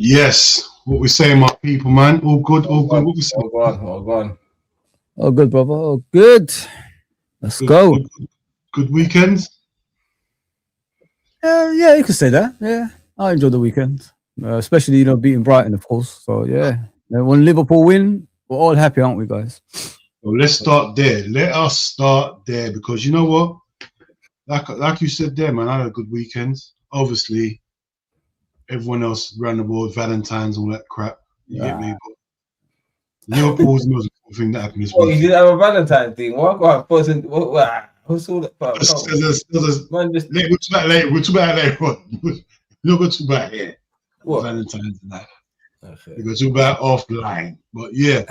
Yes, what we saying, my people, man. All good, all good. What we saying? All gone. Oh, good, brother. Oh, good. Let's Good, go. good weekends. Yeah, you can say that. Yeah, I enjoyed the weekend, especially beating Brighton, of course. So yeah, when Liverpool win, we're all happy, aren't we, guys? So let's start there. Let us start there because you know what? Like you said there, man. I had a good weekend. Obviously, everyone else around the world, Valentine's, all that crap. You get me? But Liverpool's the most important thing that happened this Oh, week. you did have a Valentine thing. What's all that about? We'll talk about it later. We'll talk about it later on. We're not going to talk about it here. What? Valentine's and that. Okay. We're going to talk about it offline. But yeah,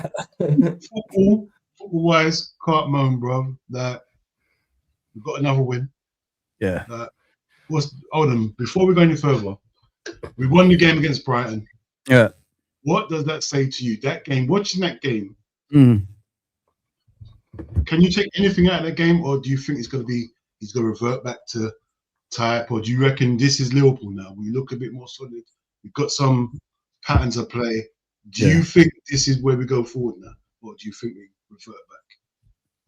football-wise, can't moan, bro. That we've got another win. Yeah. Hold on. Before we go any further, we won the game against Brighton. Yeah. What does that say to you? That game, watching that game, Mm. can you take anything out of that game, or do you think he's going to revert back to type, or do you reckon this is Liverpool now? We look a bit more solid. We've got some patterns of play. Do you think this is where we go forward now, or do you think we revert back?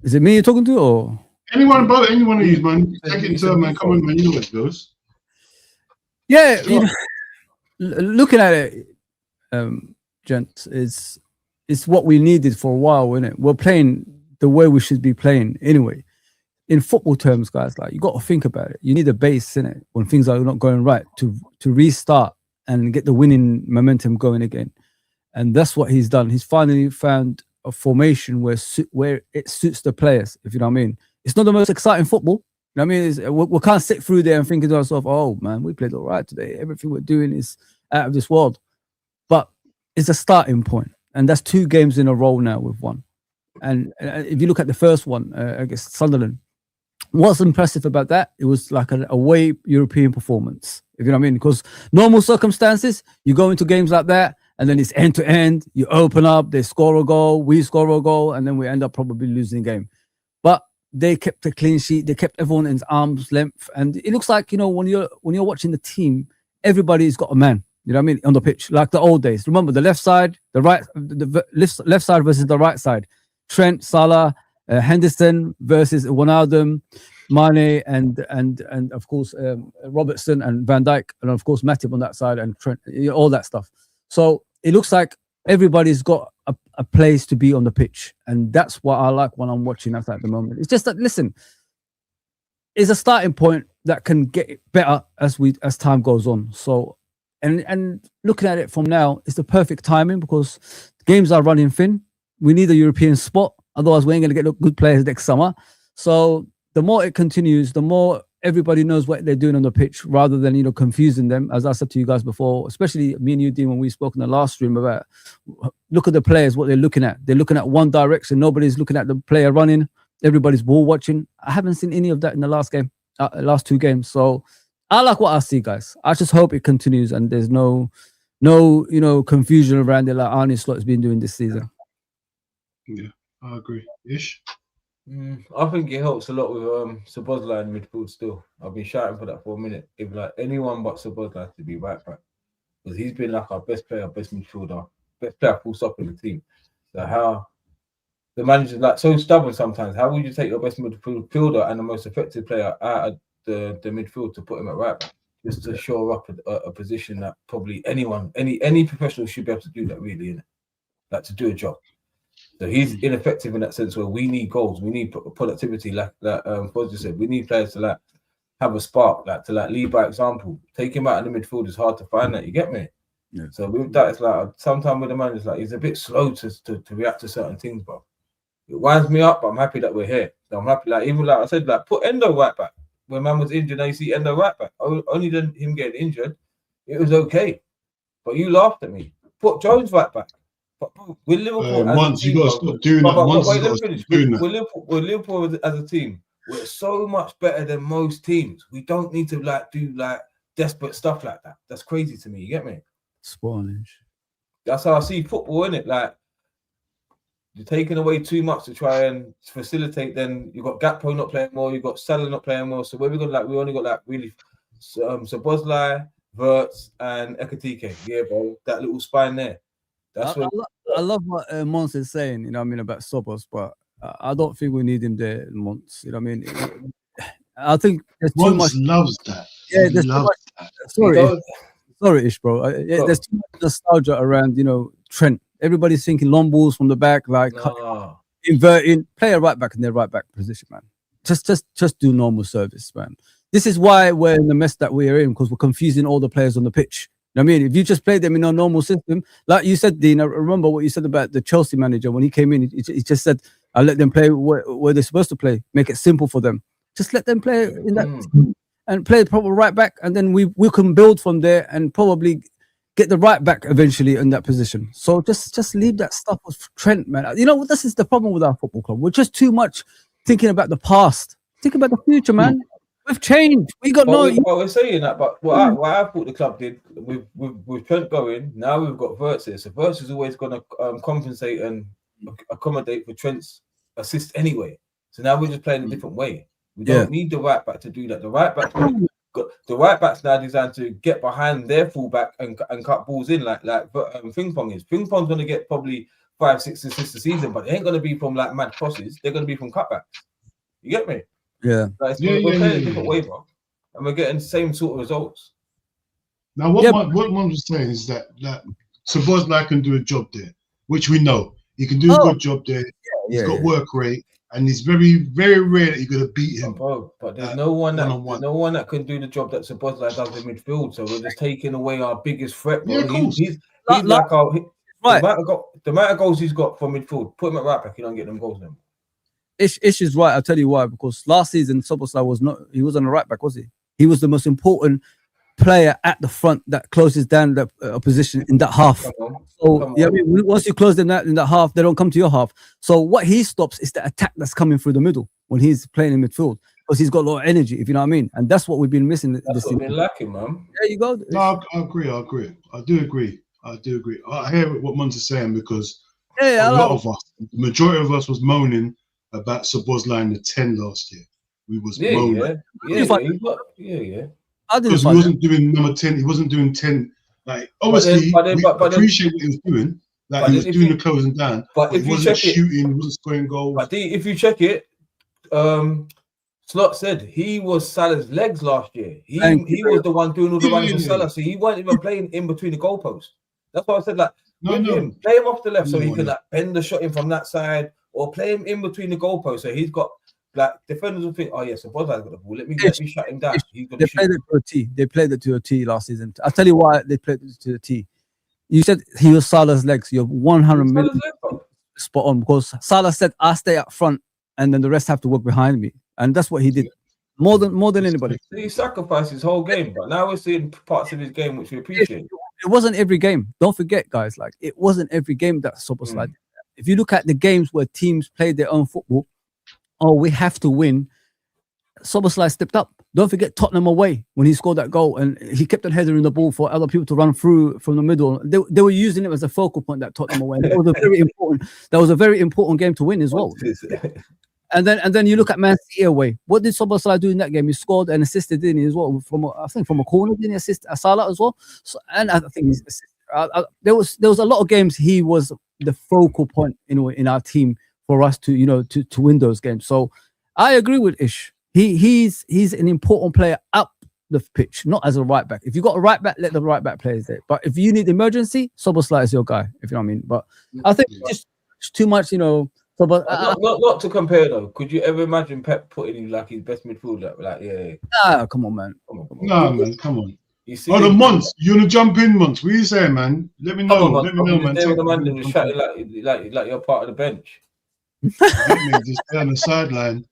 Is it me you're talking to, or anyone, bro? Anyone of you, man? Take it in turn, man. Come on, man. You know where it goes. Yeah, looking at it, gents, it's what we needed for a while, isn't it? We're playing the way we should be playing anyway. In football terms, guys, like, you got to think about it. You need a base, in it, when things are not going right to restart and get the winning momentum going again. And that's what he's done. He's finally found a formation where it suits the players, if you know what I mean. It's not the most exciting football. You know what I mean? We can't sit through there and thinking to ourselves, oh, man, we played all right today. Everything we're doing is out of this world. But it's a starting point. And that's 2 games in a row now we've won. And if you look at the first one against Sunderland, what's impressive about that? It was like an away European performance, if you know what I mean. Because normal circumstances, you go into games like that, and then it's end to end. You open up, they score a goal, we score a goal, and then we end up probably losing the game. But they kept a clean sheet. They kept everyone in arm's length, and it looks like, when you're watching the team, everybody's got a man. You know what I mean, on the pitch, like the old days. Remember the left side, the right, the left side versus the right side. Trent, Salah, Henderson versus Wijnaldum, Mane, and of course Robertson and Van Dijk, and of course Matip on that side, and Trent, all that stuff. So it looks like everybody's got a place to be on the pitch, and that's what I like when I'm watching that at the moment. It's just that, listen, it's a starting point that can get better as time goes on. So, and looking at it from now, it's the perfect timing because games are running thin. We need a European spot, otherwise we ain't going to get good players next summer. So the more it continues, the more everybody knows what they're doing on the pitch, rather than confusing them. As I said to you guys before, especially me and you, Dean, when we spoke in the last stream about, look at the players, what they're looking at. They're looking at one direction. Nobody's looking at the player running. Everybody's ball watching. I haven't seen any of that in the last 2 games. So I like what I see, guys. I just hope it continues and there's no confusion around it like Arne Slot has been doing this season. Yeah, I agree. Ish. I think it helps a lot with Szoboszlai in midfield still. I've been shouting for that for a minute. If like anyone but Szoboszlai to be right back, because he's been like our best player, best midfielder, best player full stop in the team. So how the manager's like so stubborn sometimes. How would you take your best midfielder and the most effective player out of the midfield to put him at right back, just to shore up a position that probably any professional should be able to do that, really, innit? Like to do a job. So he's ineffective in that sense where we need goals, we need productivity, like Fozi said. We need players to have a spark, to lead by example. Take him out of the midfield is hard to find that. You get me? Yeah. So with that, it's like sometimes with the man, it's like he's a bit slow to react to certain things, bro. It winds me up, but I'm happy that we're here. So I'm happy, even like I said, put Endo right back. When man was injured, now you see Endo right back. Only then him getting injured, it was okay. But you laughed at me. Put Jones right back. But with Liverpool, Monts, you got to stop doing that. With Liverpool as a team, we're so much better than most teams. We don't need to do desperate stuff like that. That's crazy to me. You get me? Spanish. That's how I see football, innit? Like you're taking away too much to try and facilitate. Then you got Gakpo not playing more. You got Salah not playing more. So where we only got really Szoboszlai, Verts, and Ekatike. Yeah, bro, that little spine there. That's what I love what Monts is saying, you know what I mean, about Sobos, but I don't think we need him there, Monts. You know what I mean? I think there's too much. Monts loves that. Yeah, He there's too loves much. that. Sorry, Ish, bro. Yeah, there's too much nostalgia around, you know, Trent. Everybody's thinking long balls from the back, like inverting. Play a right back in their right back position, man. Just do normal service, man. This is why we're in the mess that we're in, because we're confusing all the players on the pitch. You know what I mean, if you just play them in a normal system, like you said, Dean, I remember what you said about the Chelsea manager when he came in. He just said, "I'll let them play where they're supposed to play. Make it simple for them. Just let them play in that and play the proper right back, and then we can build from there and probably get the right back eventually in that position." So just leave that stuff with Trent, man. You know, this is the problem with our football club. We're just too much thinking about the past. Think about the future, man. We've changed. We got we're saying that, but what I thought the club did with Trent going, now we've got Verts here. So Verts is always going to compensate and accommodate for Trent's assist anyway. So now we're just playing a different way. We don't need the right back to do that. The right back's now designed to get behind their fullback and cut balls in like Ping Pong is. Ping Pong's going to get probably 5-6 assists a season, but it ain't going to be from like mad crosses. They're going to be from cutbacks. You get me? Yeah. Like, we're playing a different way, bro, and we're getting the same sort of results. Now, what Mom was saying is that Szoboszlai can do a job there, which we know he can do a good job there. He's got work rate, and it's very, very rare that you're gonna beat him. But there's no one that can do the job that Szoboszlai does in midfield. So we're just taking away our biggest threat, bro. Yeah, of course. He's like our the amount of goals he's got from midfield. Put him at right back, you don't get them goals then. Ish is right. I'll tell you why. Because last season, Szoboszlai wasn't a right back, was he? He was the most important player at the front that closes down the opposition in that half. So yeah, I mean, once you close them in that half, they don't come to your half. So what he stops is the attack that's coming through the middle when he's playing in midfield, because he's got a lot of energy, if you know what I mean. And that's what we've been missing. That's what we've been lacking, man. There you go. No, I agree. I do agree. I hear what Monts is saying, because a lot of us, the majority of us, was moaning about Szoboszlai in the 10 last year. We was moaning. Because he wasn't doing number 10. He wasn't doing 10. Like, obviously, we appreciate what he was doing. Like, he was doing the closing down. But if he wasn't shooting, he wasn't scoring goals. But if you check it, Slot said he was Salah's legs last year. He was the one doing all the runs for Salah. So he wasn't even playing in between the goalposts. That's why I said, like, play him off the left so he can like bend the shot in from that side, or play him in between the goalposts so he's got, like, defenders will think, oh yes, Szoboszlai's got the ball. Let me shut him down. They played it to a T. They played it to a T last season. I'll tell you why they played it to a T. You said he was Salah's legs. You're 100 million spot on, because Salah said, "I stay up front, and then the rest have to work behind me," and that's what he did more than anybody. He sacrificed his whole game, but now we're seeing parts of his game which we appreciate. It wasn't every game. Don't forget, guys. Like, it wasn't every game that Szoboszlai did. If you look at the games where teams played their own football, we have to win, Szoboszlai stepped up. Don't forget Tottenham away when he scored that goal, and he kept on heading the ball for other people to run through from the middle. They were using it as a focal point, that Tottenham away. That was a very important game to win as well. And then you look at Man City away. What did Szoboszlai do in that game? He scored and assisted, didn't he, as well? From a corner, didn't he assist Salah as well? So, and I think he's assisted. There was a lot of games he was the focal point in our team for us to win those games. So I agree with Ish. He's an important player up the pitch, not as a right back. If you got a right back, let the right back players there. But if you need emergency, Szoboszlai is your guy. If you know what I mean. But I think just too much, So, but not to compare though. Could you ever imagine Pep putting in like his best midfielder? Come on, man. Come on. The Monts, you wanna jump in, Monts? What are you saying, man? Let me know, man. Just shouting like you're part of the bench. Just stay on the sideline,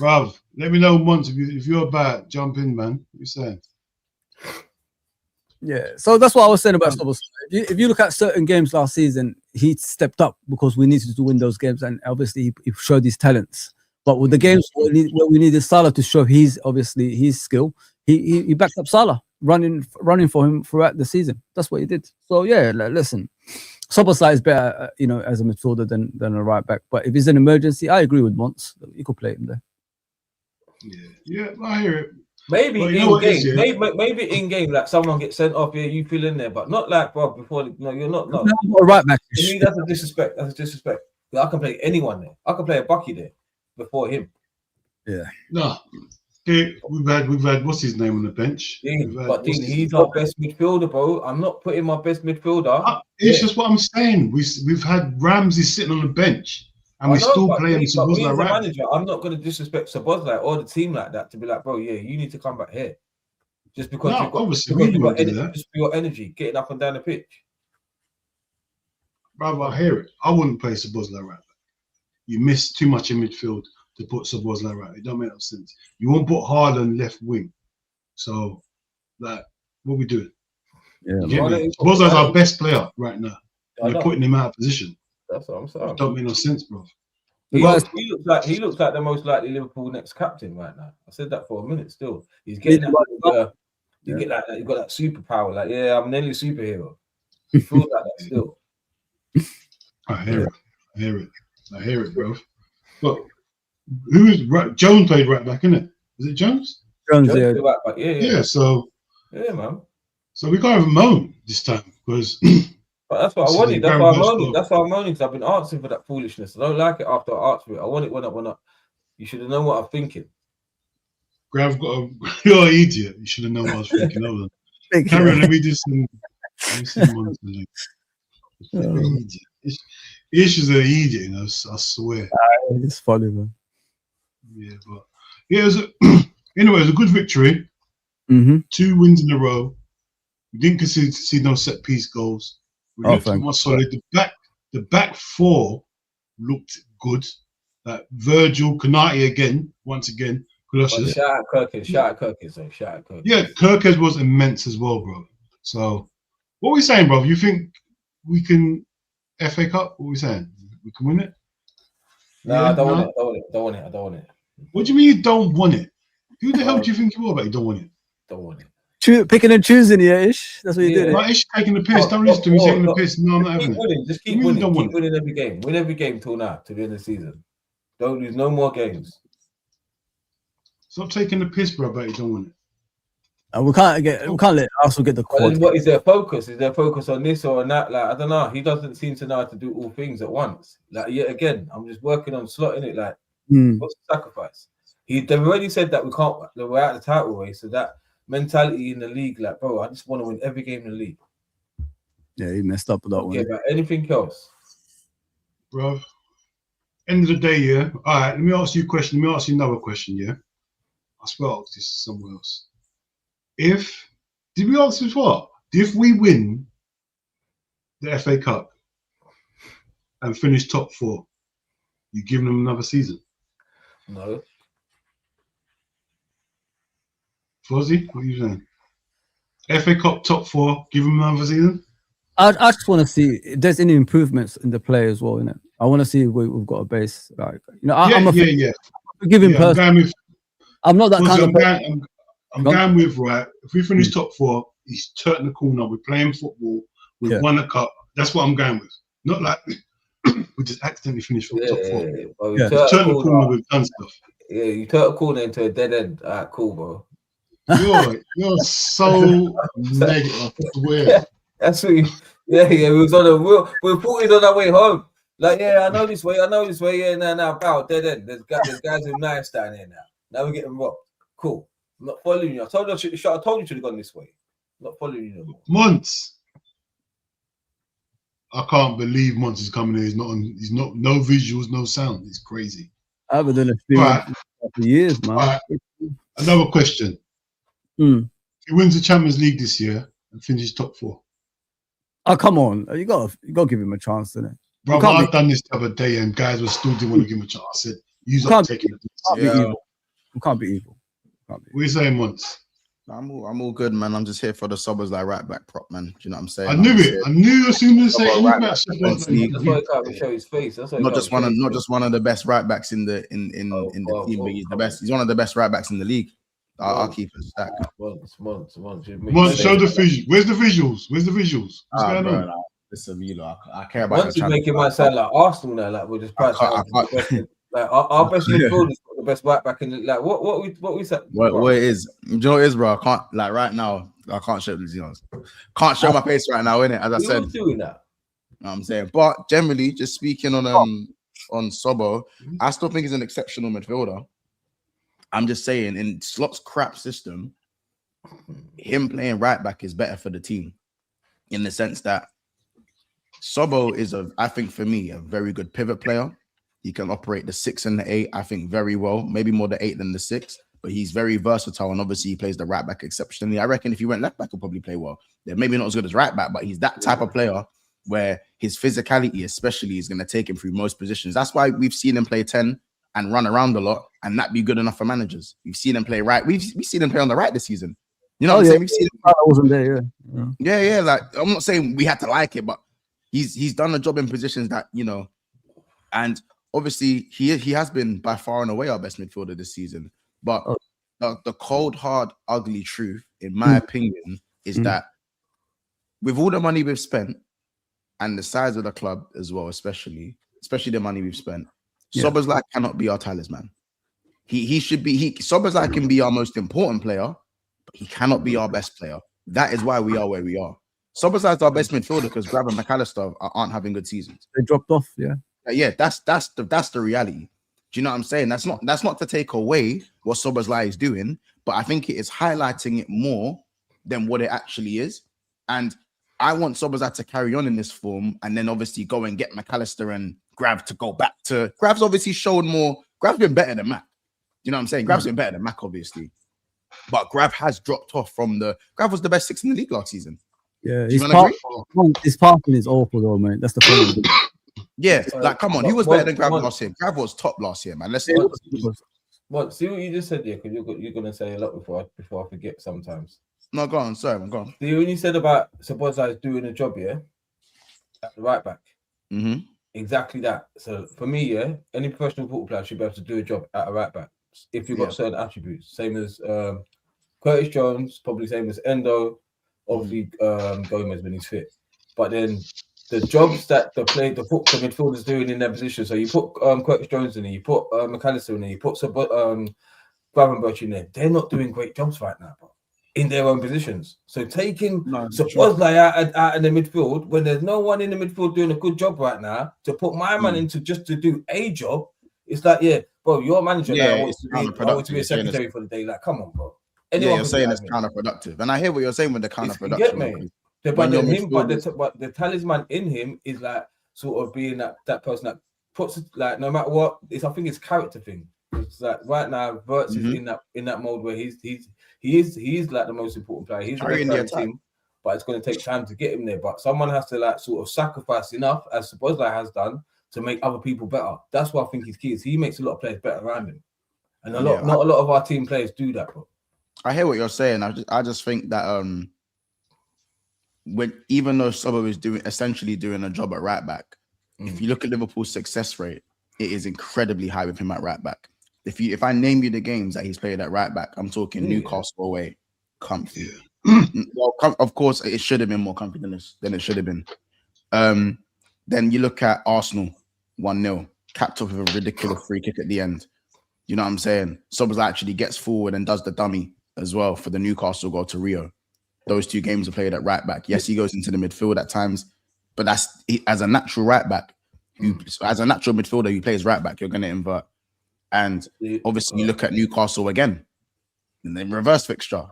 bruv. Let me know, Monts, if you're about, jump in, man. What are you saying? Yeah, so that's what I was saying about Szoboszlai. If you look at certain games last season, he stepped up because we needed to win those games, and obviously he showed his talents. But with the games where we needed Salah to show his skill, he backed up Salah, running for him throughout the season. That's what he did. So yeah, listen, Szoboszlai is better, as a midfielder than a right back. But if it's an emergency, I agree with Monts. You could play him there. Yeah, I hear it. Maybe But you know in what it is, game, yeah? maybe in game, like someone gets sent off, yeah, you feel in there, but not like, bro, before. No, you're not. No, right back. to me, that's a disrespect. That's a disrespect. I can play anyone there. I can play a Bucky there before him. Yeah. No. Okay, we've had what's his name on the bench? Dean, We've had, but Dean, he's our best midfielder, bro. I'm not putting my best midfielder. it's just what I'm saying. We've had Ramsey sitting on the bench, and we still play him. But me as a right. manager, I'm not going to disrespect Sabozlai or the team like that to be like, bro, yeah, you need to come back here, just because No, you've got, obviously we won't do that. just for your energy, getting up and down the pitch. Brother, I hear it. I wouldn't play Sabozlai right back. You miss too much in midfield to put Sabozlai right. It don't make no sense. You won't put Haaland left wing. So, like, what we doing? Yeah. Sabozlai's our best player right now. We're putting him out of position. That's what I'm saying. It don't make no sense, bro. He looks like the most likely Liverpool next captain right now. I said that for a minute. Still, he's getting that. You get like that. You got that superpower. Like, yeah, I'm nearly a superhero. You feel like that still. I hear it, bro. But who is right? Jones played right back, isn't it? Is it Jones? Jones, yeah. Right back. Yeah. So man. So we can't even moan this time because. But that's what I wanted. That's why I'm moaning. That's why I'm moaning, because I've been answering for that foolishness. I don't like it after I asked for it. I want it when I. You should have known what I'm thinking. Grav you're an idiot. You should have known what I was thinking. Hold on. Carry on, let me do some. Issues are idiot, you know. I swear. It's funny, man. Yeah, but it was anyway. It was a good victory. 2 wins in a row. We didn't see no set piece goals. We looked more solid. The back four looked good. Like Virgil, Konate once again. Shout out Kirkins. Yeah, Kirkins was immense as well, bro. So, what are we saying, bro? You think we can FA Cup? What are we saying? We can win it? No, I don't want it. What do you mean you don't want it? Who the hell do you think you are about you don't want it? Don't want it. Picking and choosing, Ish. That's what you did. Like, Ish taking the piss. Don't listen to me taking the piss. No, I'm not having it. Just keep winning. Keep winning every game. Win every game till now, to the end of the season. Don't lose no more games. Stop taking the piss, bro, about you don't want it. We can't let Arsenal get the quad. What is their focus? Is their focus on this or on that? Like, I don't know. He doesn't seem to know how to do all things at once. Like, yet again, I'm just working on slotting it. Like, what's the sacrifice? They've already said that we're out of the title race, so that mentality in the league, like, bro, I just want to win every game in the league. Yeah, he messed up with that one. Yeah, but anything else, bro. End of the day, yeah. All right, let me ask you a question. Let me ask you another question, yeah. I swear I'll ask this to someone else. Did we ask this what? If we win the FA Cup and finish top 4, you giving them another season? No. Fozi, what are you saying? FA Cup top 4, give them another season? I just want to see if there's any improvements in the play as well, innit? I want to see if we've got a base. Like, you know, I'm a forgiving person. I'm not that kind of person. I'm going with, right, if we finish top 4, he's turning the corner. We're playing football. We've won a cup. That's what I'm going with. Not like we just accidentally finished from top 4. Bro, turn the corner, we've done stuff. Yeah, you turn a corner into a dead end. All right, cool, bro. You're so negative. Weird. That's what you, we was on we thought he was on our way home. Like, I know this way, yeah, now, pal, dead end. There's guys with knives down here now. Now we're getting robbed. Cool. I'm not following you. I told you you should have gone this way. I'm not following you no more. Monts. I can't believe Monts is coming here. He's not no visuals, no sound. It's crazy. I haven't done a few for years, man. Right. Another question. He wins the Champions League this year and finishes top 4. Oh, come on. You got to give him a chance, didn't it? Bro, I've done this the other day and guys were still didn't want to give him a chance. I said, you're taking it. We can't be evil. What are you saying, Monts? I'm all good, man. I'm just here for the Sobbers like right back prop, man. Do you know what I'm saying? I knew it. I knew as soon as I said that's why he can't show his face. Not just one of the best right backs in the team, but he's the best. He's one of the best right backs in the league. I'll keep it stacked. Monts, show the visuals. Where's the visuals? What's going on? Listen, I care about. Monts is making my sound like Arsenal now. Like we're just passing. Like our best midfielders got the the best right back in the, like what we said. What it is, you know what it is, bro. I can't like right now. I can't show these, can't show my face right now, innit? As I said, doing that. You know what I'm saying, but generally, just speaking on Sobo, I still think he's an exceptional midfielder. I'm just saying, in Slot's crap system, him playing right back is better for the team, in the sense that Sobo is I think for me, a very good pivot player. He can operate the 6 and the 8, I think, very well. Maybe more the 8 than the 6, but he's very versatile, and obviously he plays the right back exceptionally. I reckon if he went left back, he'll probably play well. They're maybe not as good as right back, but he's that type of player where his physicality especially is going to take him through most positions. That's why we've seen him play 10 and run around a lot and not be good enough for managers. We've seen him play right. We've seen him play on the right this season. You know what I'm saying? We've seen him. I wasn't there, Yeah. Like, I'm not saying we had to like it, but he's done a job in positions that, and obviously he has been by far and away our best midfielder this season. But the cold, hard, ugly truth, in my opinion, is that with all the money we've spent, and the size of the club as well, especially the money we've spent, Szoboszlai cannot be our talisman. He should be. Szoboszlai can be our most important player, but he cannot be our best player. That is why we are where we are. Szoboszlai is our best midfielder because Grab and McAllister aren't having good seasons. They dropped off. Yeah, that's the reality. Do you know what I'm saying? That's not to take away what Szoboszlai is doing, but I think it is highlighting it more than what it actually is. And I want Szoboszlai to carry on in this form, and then obviously go and get McAllister and Grav to go back to. Grav's obviously shown more. Grav's been better than Mac. You know what I'm saying? Grav's been better than Mac, obviously. But Grav has dropped off from Grav was the best 6 in the league last season. Yeah, his passing is awful though, man. That's the problem. Yeah, like come on, he was better than Grav last year. Grav was top last year, man. Let's see what you just said there, because you're gonna say a lot before I forget sometimes. No, go on. Sorry, I'm gone. See, when you said about Szoboszlai doing a job, at the right back, exactly that. So for me, any professional football player should be able to do a job at a right back if you've got certain attributes. Same as Curtis Jones, probably same as Endo, obviously Gomez when he's fit. But then the jobs that the midfielders doing in their position. So you put Curtis Jones in there, you put McAllister in there, you put Gravenberch in there. They're not doing great jobs right now, bro, in their own positions. So taking Szoboszlai out in the midfield when there's no one in the midfield doing a good job right now, to put my man into just to do a job, it's like, bro, your manager now wants to be a secretary for the day. Like, come on, bro. You're saying it's counterproductive, and I hear what you're saying with the counterproductive. But the talisman in him is like sort of being that person that puts it, like, no matter what, I think it's character thing. It's like right now, Verts is in that mode where he is like the most important player. He's the best player team, but it's going to take time to get him there. But someone has to like sort of sacrifice enough, as Szoboszlai has done, to make other people better. That's what I think his key is. He makes a lot of players better around him, and not a lot of our team players do that, bro. I hear what you're saying. I just think that even though Sobo is essentially doing a job at right back, if you look at Liverpool's success rate, it is incredibly high with him at right back. If I name you the games that he's played at right back, I'm talking Newcastle away, comfy. Well, of course, it should have been more comfy than it should have been. Then you look at Arsenal, 1-0, capped off with a ridiculous free kick at the end. You know what I'm saying? Szoboszlai actually gets forward and does the dummy as well for the Newcastle goal to Rio. Those 2 games are played at right back. Yes, he goes into the midfield at times, but that's as a natural right back, as a natural midfielder who plays right back, you're going to invert. And obviously, you look at Newcastle again, and then reverse fixture.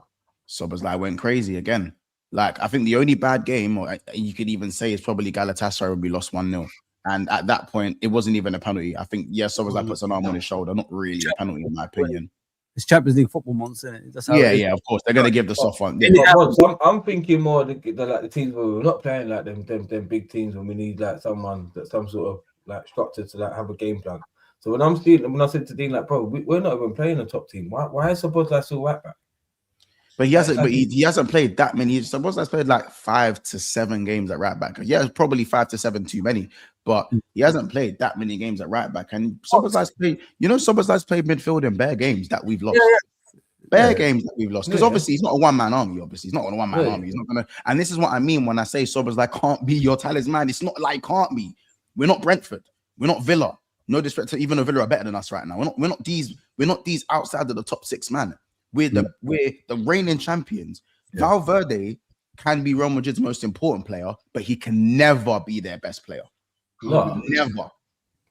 Szoboszlai went crazy again. Like, I think the only bad game, or you could even say, is probably Galatasaray when we lost 1-0. And at that point, it wasn't even a penalty. I think, Szoboszlai puts an arm on his shoulder. Not really a penalty, in my opinion. It's Champions League football months, isn't it? That's how of course. They're going to give the soft one. I'm thinking more the teams where we're not playing like them big teams when we need like some sort of like structure to like have a game plan. So when I said to Dean, like, bro, we're not even playing a top team. Why is Szoboszlai still right back? But he hasn't. But he hasn't played that many. Szoboszlai's played like 5 to 7 games at right back. Yeah, probably 5 to 7 too many. But he hasn't played that many games at right back. And Szoboszlai's played. Szoboszlai's played midfield in bare games that we've lost. Bare games that we've lost. Because obviously he's not a one-man army. Obviously he's not a one-man army. He's not gonna. And this is what I mean when I say Szoboszlai can't be your talisman. It's not like can't be. We're not Brentford. We're not Villa. No disrespect to even though Villa are better than us right now. We're not these outside of the top 6 man. We're the reigning champions. Valverde can be Real Madrid's most important player, but he can never be their best player. No.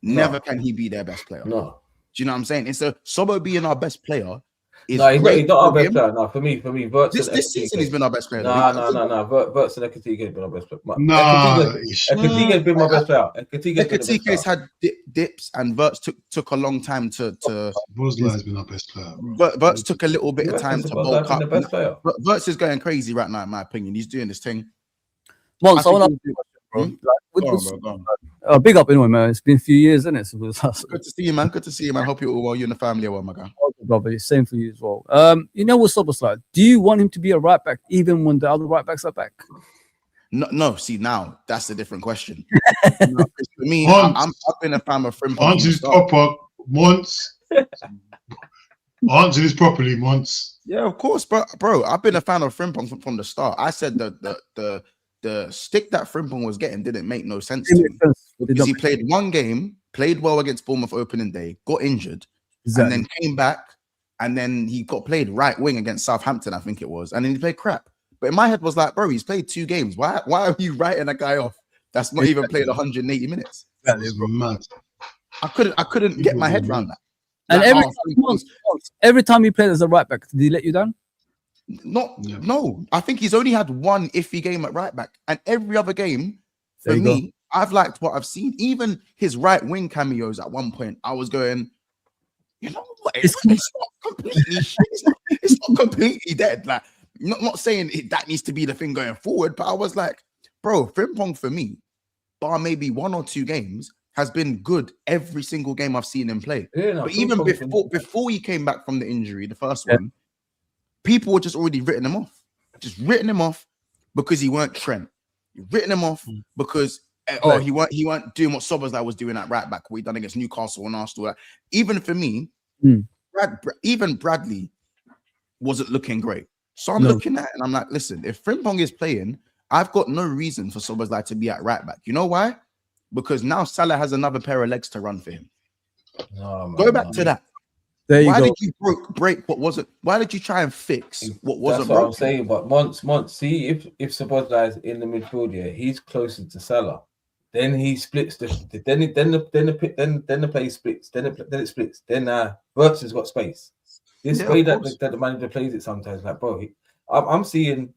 Never can he be their best player. No. Do you know what I'm saying? And so Sobo being our best player is he's not our best player. No, for me, Verts this season he's been our best player. No. Verts and Ekatike have been our best player. Ekatike has been my best player. Ekatike's had dips, and Verts took a long time to. Bosla has been our best player. Verts took a little bit of time to bulk up. The best player. But Verts is going crazy right now, in my opinion. He's doing this thing. Monts, I want to big up anyway, man. It's been a few years, isn't it? So good to see you, man. Good to see you, man. Hope you're all well. You and the family are well, my guy. Brother, same for you as well. You know what Sobo's like? Do you want him to be a right back even when the other right backs are back? No. See, now that's a different question. For me, I've been a fan of Frimpong. Answer this proper, Monts. Answer this properly, Monts. Yeah, of course, bro. I've been a fan of Frimpong from the start. I said the stick that Frimpong was getting didn't make no sense to me. Because he played one game, played well against Bournemouth opening day, got injured, and then came back, and then he got played right wing against Southampton, I think it was, and then he played crap. But in my head was like, bro, he's played 2 games. Why are you writing a guy off that's not even played 180 minutes? That is mad. I couldn't get my head around that. And every time he played as a right back, did he let you down? No. I think he's only had one iffy game at right back, and every other game for me, I've liked what I've seen. Even his right wing cameos at one point, I was going, you know what? It's not completely it's not completely dead. Like, not saying that needs to be the thing going forward, but I was like, bro, Frimpong for me, bar maybe 1 or 2 games, has been good every single game I've seen him play. But even before he came back from the injury, the first one, people were just already written him off. Just written him off because he weren't Trent. Written him off because he weren't doing what Soboslai was doing at right back, what he done against Newcastle and Arsenal. Even for me, even Bradley wasn't looking great. So I'm looking at it and I'm like, listen, if Frimpong is playing, I've got no reason for Soboslai to be at right back. You know why? Because now Salah has another pair of legs to run for him. Go back to that. Why did you break what wasn't? Why did you try and fix what wasn't? That's what I'm saying. But Monts, see if Soboslai is in the midfield, he's closer to Salah. Then he splits the play splits. Then it splits. Then Verts has got space. This way that the manager plays it sometimes, like bro, I'm seeing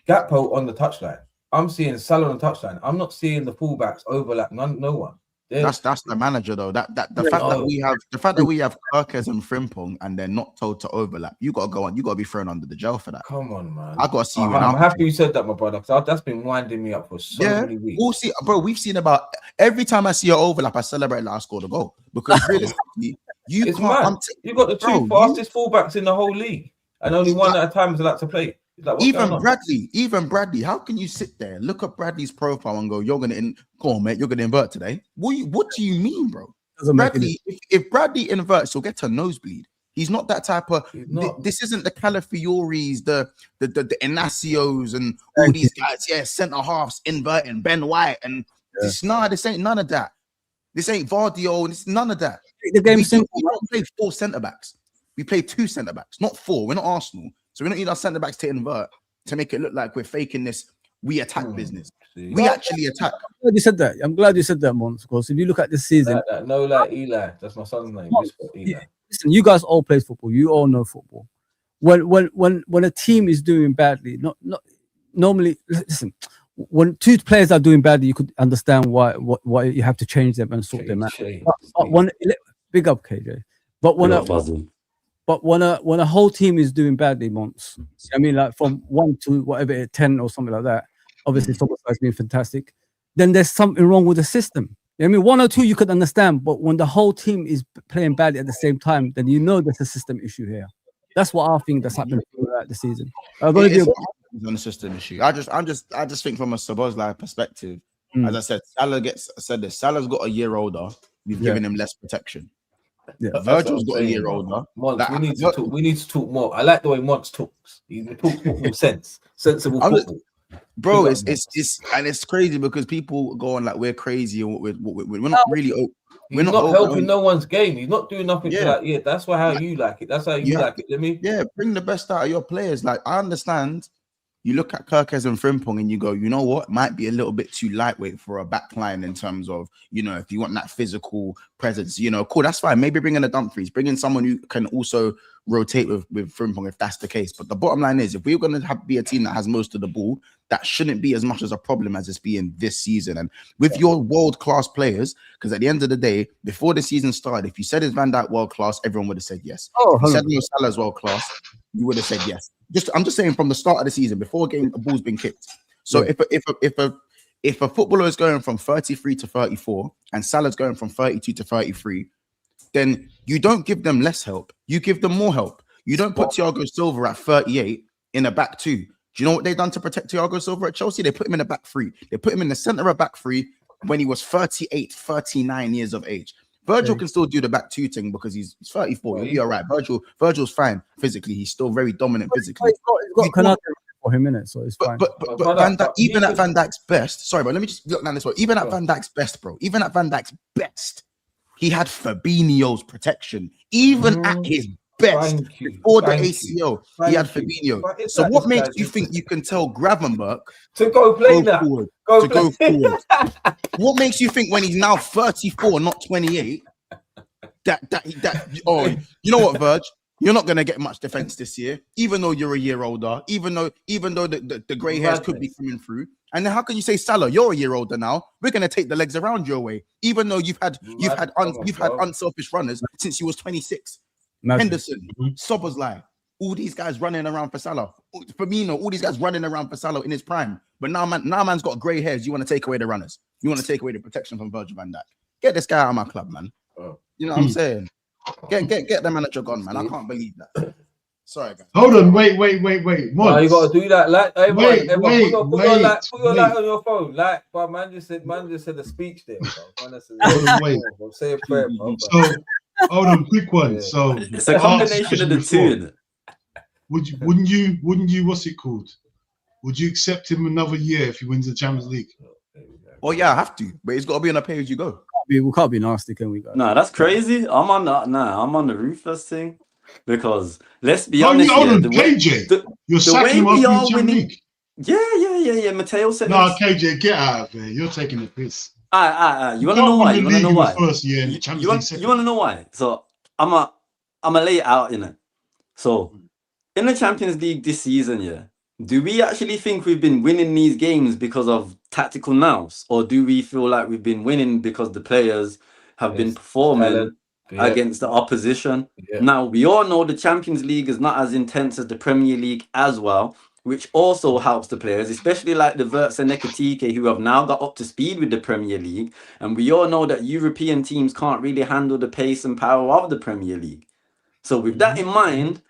Gakpo on the touchline. I'm seeing Salah on the touchline. I'm not seeing the fullbacks overlap. No one. That's the manager though. The fact that we have Kirkes and Frimpong and they're not told to overlap. You gotta go on. You gotta be thrown under the jail for that. Come on, man. I gotta see. I'm happy you said that, my brother. Because that's been winding me up for so many weeks. We'll see, bro. We've seen about every time I see an overlap, I celebrate that I scored a goal because realistically, you got the 2 fastest fullbacks in the whole league, and only one at a time is allowed to play. Like, even Bradley, how can you sit there, look at Bradley's profile and go, you're gonna go on, mate, you're gonna invert today? What do you mean, bro? Bradley, if Bradley inverts, he'll get a nosebleed. He's not that type of. This isn't the Calafioris, the Inacios, and all these guys. Yeah, centre halves inverting, Ben White, and this ain't none of that. This ain't Vardio. It's none of that. The game's simple. We don't play 4 centre backs. We play 2 centre backs, not 4. We're not Arsenal. So we don't need our centre backs to invert to make it look like we're faking this. We attack business. We actually attack. I'm glad you said that. I'm glad you said that, Monts. Because if you look at this season, Eli. That's my son's name. Eli. Listen, you guys all play football. You all know football. When a team is doing badly, not normally. Listen, when 2 players are doing badly, you could understand why you have to change them and sort them out. But big up KJ. But when a whole team is doing badly, Monts, I mean, like from 1 to whatever 10 or something like that. Obviously, Soboslai's been fantastic. Then there's something wrong with the system. I mean, 1 or 2 you could understand, but when the whole team is playing badly at the same time, then you know there's a system issue here. That's what I think that's happening throughout the season. It's on a system issue. I just think from a Soboslai perspective, as I said, Salah's got a year older. We've given him less protection. Yeah. Virgil's got a year older. Monts, we need to talk more. I like the way Monts talks. He talks football sensible football. Bro, it's crazy because people go on like we're crazy and we're not really. He's not helping no one's game. He's not doing nothing to like, that's how you like it. That's how you like it. Let me. Yeah, bring the best out of your players. Like, I understand. You look at Kirkes and Frimpong and you go, you know what? Might be a little bit too lightweight for a back line in terms of, you know, if you want that physical presence, you know, cool, that's fine. Maybe bring in a Dumfries, bring in someone who can also rotate with Frimpong if that's the case. But the bottom line is, if we're going to be a team that has most of the ball, that shouldn't be as much as a problem as it's being this season. And with your world-class players, because at the end of the day, before the season started, if you said is Van Dijk world-class, everyone would have said yes. If you said Mo Salah's world-class, you would have said yes. I'm just saying from the start of the season, before a ball's been kicked. So if a footballer is going from 33 to 34 and Salah's going from 32 to 33, then you don't give them less help. You give them more help. You don't put Thiago Silva at 38 in a back two. Do you know what they've done to protect Thiago Silva at Chelsea? They put him in a back three. They put him in the center of back three when he was 38, 39 years of age. Virgil can still do the back two thing because he's 34. He'll be all right. Virgil's fine physically. He's still very dominant physically. He's got for him in it, so it's fine. But Van Dijk, even at Van Dijk's best, sorry, but let me just look down this way. Even at Van Dijk's best, bro, even at Van Dijk's best, he had Fabinho's protection. Even at his best, before the ACL, he had Fabinho. So what makes you think you can tell Gravenberch to go play that? Go forward. What makes you think when he's now 34, not 28, you know what, Virg? You're not gonna get much defense this year, even though you're a year older, even though the grey hairs could be coming through. And then how can you say, Salah, you're a year older now? We're gonna take the legs around your way, even though you've had unselfish runners since you was 26. Henderson, Szoboszlai, all these guys running around for Salah. Firmino, all these guys running around for Salah in his prime. But now man's got grey hairs. You want to take away the runners. You want to take away the protection from Virgil van Dijk. Get this guy out of my club, man. You know what I'm saying? Get the manager gone, man. I can't believe that. Sorry, guys. Hold on, wait. Monts. You gotta do that. Like, put your light on your phone. Like, but man just said a speech there. Wait. Say a prayer, bro. So, hold on, quick one. Yeah. So it's a combination of the two. Wouldn't you? What's it called? Would you accept him another year if he wins the Champions League? Oh yeah, I have to, but it's got to be on a pay as you go. We can't be nasty, can we? Guys? No, that's crazy. I'm on the ruthless thing because let's be honest. KJ, you're sacking him off the Champions League. Yeah. Mateo said. No, KJ, get out of there. You're taking the piss. You want to know why? You want to know why? First year in the Champions League. You want to know why? So I'm gonna lay it out in it. So in the Champions League this season, do we actually think we've been winning these games because of tactical nous, or do we feel like we've been winning because the players have been performing against the opposition? Now we all know the Champions League is not as intense as the Premier League as well, which also helps the players, especially like the Wirtz and Ekitike, who have now got up to speed with the Premier League. And we all know that European teams can't really handle the pace and power of the Premier League. So with that in mind,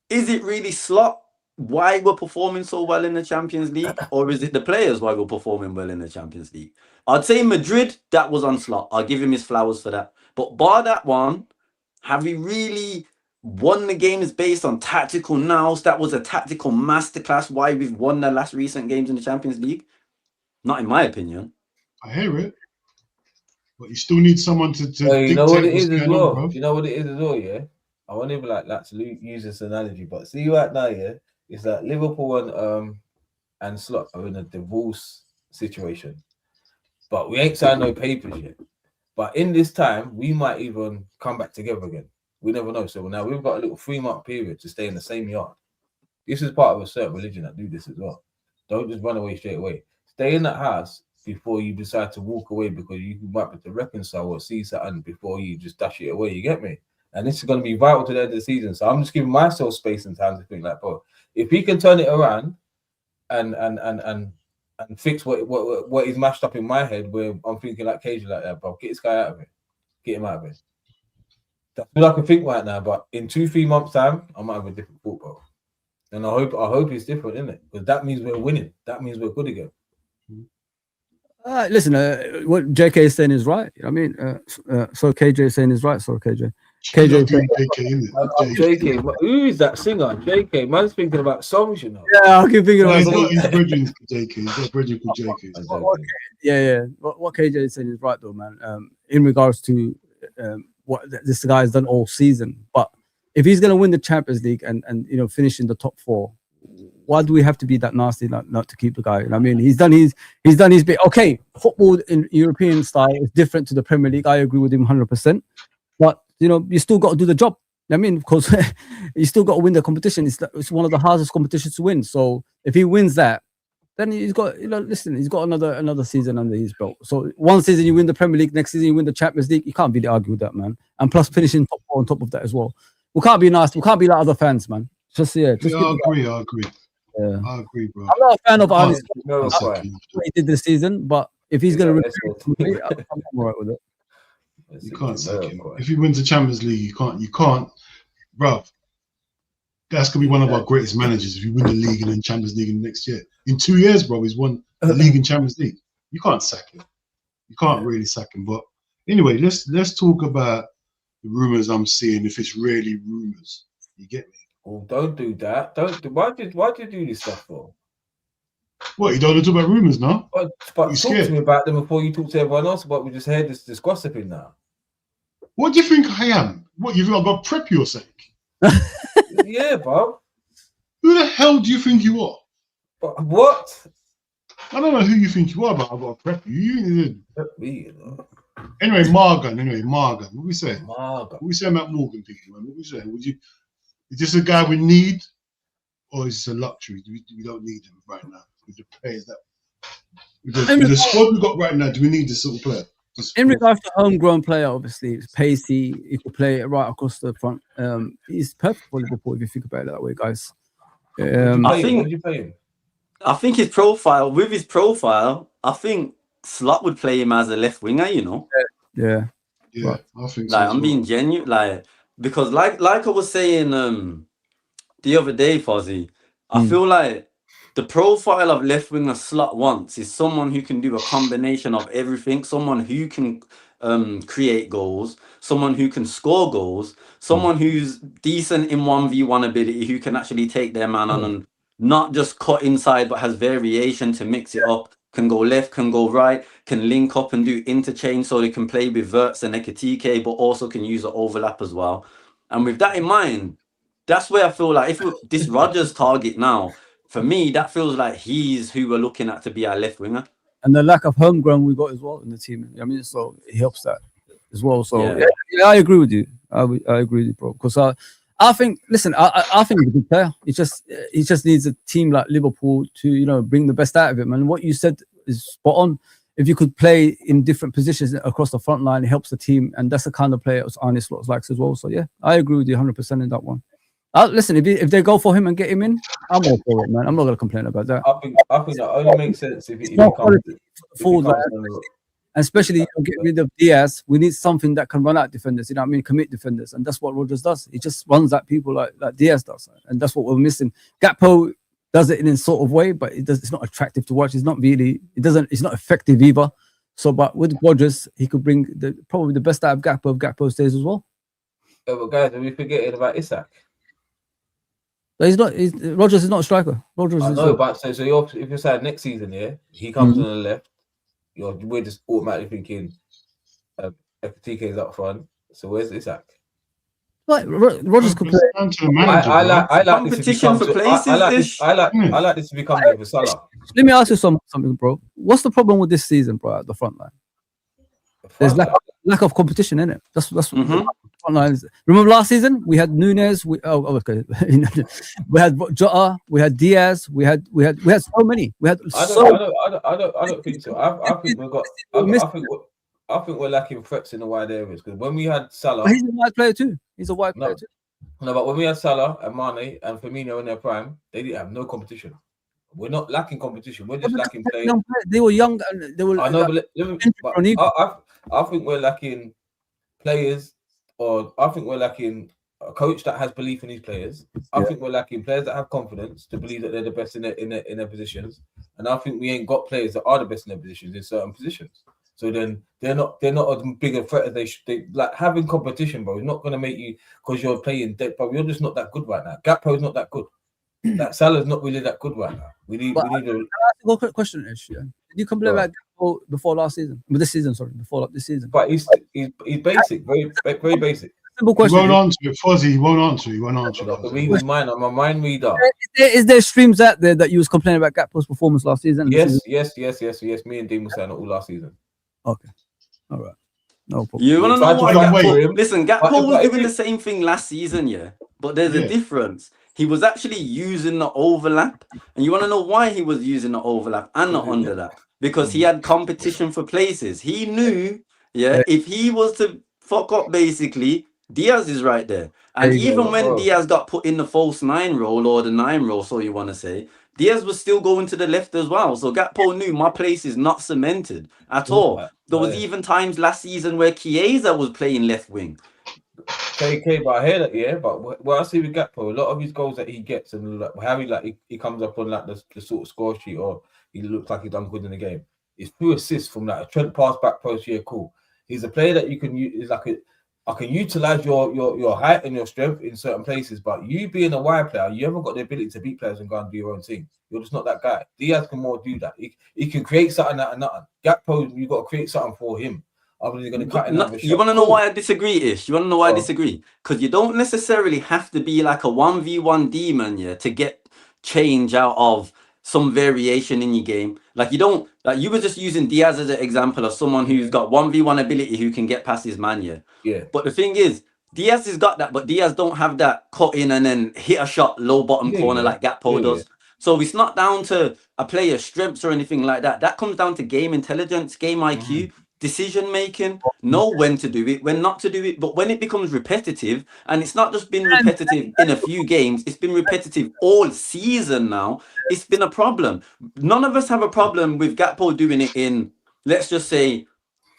is it really Slot why we're performing so well in the Champions League, or is it the players why we're performing well in the Champions League? I'd say Madrid, that was on Slot. I'll give him his flowers for that. But bar that one, have we really won the games based on tactical nous? That was a tactical masterclass why we've won the last recent games in the Champions League? Not in my opinion. I hear it. But you still need someone to you know what it is as well? You know what it is as well, yeah? I won't even like to use this analogy, but see right now, it's that Liverpool and Slot are in a divorce situation. But we ain't signed no papers yet. But in this time, we might even come back together again. We never know. So now we've got a little 3-month period to stay in the same yard. This is part of a certain religion that do this as well. Don't just run away straight away. Stay in that house before you decide to walk away, because you might be to reconcile or see something before you just dash it away. You get me? And this is going to be vital to the end of the season. So I'm just giving myself space and time to think like, bro, if he can turn it around and fix what is mashed up in my head, where I'm thinking like KJ like that, bro, get this guy out of it. Get him out of it. That's what I can think right now. But in 2-3 months' time, I might have a different thought, bro. And I hope it's different, isn't it? Because that means we're winning. That means we're good again. Listen, what JK is saying is right. I mean, so KJ is saying is right. So KJ JK, who is that singer? JK, man's thinking about songs, you know. Yeah, I keep thinking about songs. He's bridging JK. He's got a bridging called JK. Yeah. What KJ is saying is right, though, man. In regards to what this guy has done all season. But if he's going to win the Champions League and finish in the top 4, why do we have to be that nasty not to keep the guy? I mean, he's done his bit. Okay, football in European style is different to the Premier League. I agree with him 100%. But you still got to do the job. I mean, because you still got to win the competition. It's one of the hardest competitions to win. So if he wins that, then he's got he's got another season under his belt. So one season you win the Premier League, next season you win the Champions League. You can't really argue with that, man. And plus finishing top 4 on top of that as well. We can't be nasty. We can't be like other fans, man. I agree. Yeah. I agree, bro. I'm not a fan of Arne's what he did this season, but if he's going to return, I'm all right with it. You can't sack him. If he wins the Champions League, you can't, bro. That's gonna be one of our greatest managers if you win the league and then Champions League in the next year. In 2 years, bro, he's won the league and Champions League. You can't sack him. You can't really sack him. But anyway, let's talk about the rumors I'm seeing. If it's really rumors, you get me. Oh, don't do that. Why did you do this stuff for? What, you don't want to talk about rumors now? But talk to me about them before you talk to everyone else. But we just heard this gossiping now. What do you think I am? What, you think I've got to prep your sake? Yeah, Bob. Who the hell do you think you are? But what? I don't know who you think you are, but I've got to prep you. You prep me, Anyway, Morgan. What we saying? Morgan. What we saying about Morgan, people, man? What we saying? Is this a guy we need, or is this a luxury? We don't need him right now. With the players with the squad we got right now, do we need this sort of player? In regards to homegrown player, obviously, it's pacey. He could play it right across the front. He's perfect for Liverpool if you think about it that way, guys. I think his profile, I think Slot would play him as a left winger, Yeah. Right. I think so. I'm being genuine, because like I was saying the other day, Fozi, I feel like the profile of left winger Slot wants is someone who can do a combination of everything, someone who can create goals, someone who can score goals, someone who's decent in 1v1 ability, who can actually take their man on and not just cut inside, but has variation to mix it up, can go left, can go right, can link up and do interchange, so they can play with Verts and Ekatike, but also can use the overlap as well. And with that in mind, that's where I feel like if this Rodgers target now, for me, that feels like he's who we're looking at to be our left winger. And the lack of homegrown we got as well in the team. I mean, so it helps that as well. So yeah, I agree with you. I agree with you, bro. Because I think, listen, I think he's a good player. He just needs a team like Liverpool to bring the best out of him. And what you said is spot on. If you could play in different positions across the front line, it helps the team, and that's the kind of player Arne Slot likes as well. So yeah, I agree with you 100% in that one. Listen, if they go for him and get him in, I'm all for it, man. I'm not going to complain about that. I think that only makes sense if he comes forward, and especially get rid of Diaz. We need something that can run out defenders. You know what I mean? Commit defenders, and that's what Rodgers does. He just runs at people like Diaz does, and that's what we're missing. Gakpo does it in a sort of way, but it's not attractive to watch. It's not really. It's not effective either. So, but with Rodgers, he could bring probably the best out of Gakpo if Gakpo stays as well. Yeah, but guys, are we forgetting about Isak? Rodgers is not a striker. Rodgers is but so if you're saying next season, he comes on the left, we're just automatically thinking FTK is up front. So where's Isak? Like Rodgers could play. I like competition for places. I like this to become for Salah. Let me ask you something, bro. What's the problem with this season, bro? At the front line, there's lack of competition in it. That's front line. Remember last season we had Nunes. We had Jota. We had Diaz. We had so many. I don't think so. I think we're lacking threats in the wide areas, because when we had Salah, he's a wide player too. No, but when we had Salah and Mane and Firmino in their prime, they didn't have no competition. We're not lacking competition. We're just lacking players. They were young and they were. I know, I think we're lacking players, or I think we're lacking a coach that has belief in these players. I think we're lacking players that have confidence to believe that they're the best in their positions, and I think we ain't got players that are the best in their positions in certain positions. So then they're not as big a threat as they should. Like having competition, bro, is not going to make you, because you're playing dead, but you're just not that good right now. Gakpo is not that good. That Salah's not really that good right now. We need a quick question, Ish. Did you complain about Gakpo before last season? This season, sorry, before this season. But he's basic, very basic. Simple He question. won't answer it. Fozzie, he won't answer. He won't answer. I can read his mind. I'm a mind reader. Is there streams out there that you was complaining about Gakpo's performance last season? Yes. Me and Dean were saying it all last season. Okay. All right. No problem. You want to tried know to what run away Gakpo? with him. Listen, Gakpo But was if doing you- the same thing last season, yeah. But there's Yeah. a difference. He was actually using the overlap, and you want to know why he was using the overlap and not under that? Because he had competition for places. He knew, if he was to fuck up, basically, Diaz is right there. And There you even go, when bro. Diaz got put in the false 9 role or the 9 role, so you want to say, Diaz was still going to the left as well. So Gakpo knew my place is not cemented at all. There was even times last season where Chiesa was playing left wing. Okay, but I hear that, yeah. But what I see with Gakpo, a lot of his goals that he gets and like, how he comes up on like the sort of score sheet, or he looks like he done good in the game. It's through assists from like a Trent pass back post. Yeah, cool. He's a player that you can use. I can utilize your height and your strength in certain places, but you being a wide player, you haven't got the ability to beat players and go and do your own thing. You're just not that guy. Diaz can more do that. He can create something out of nothing. Gakpo, you got to create something for him. Otherwise, you're going to cut in another shot. You want to know why I disagree, Ish? You want to know why I disagree? Because you don't necessarily have to be like a 1v1 demon, yeah, to get change out of some variation in your game. Like you don't, like you were just using Diaz as an example of someone who's got 1v1 ability who can get past his man, yeah. Yeah. But the thing is, Diaz has got that, but Diaz don't have that cut in and then hit a shot low bottom corner like Gakpo does. So it's not down to a player's strengths or anything like that. That comes down to game intelligence, game IQ, decision making, know when to do it, when not to do it. But when it becomes repetitive, and it's not just been repetitive in a few games, it's been repetitive all season now, it's been a problem. None of us have a problem with Gakpo doing it in, let's just say,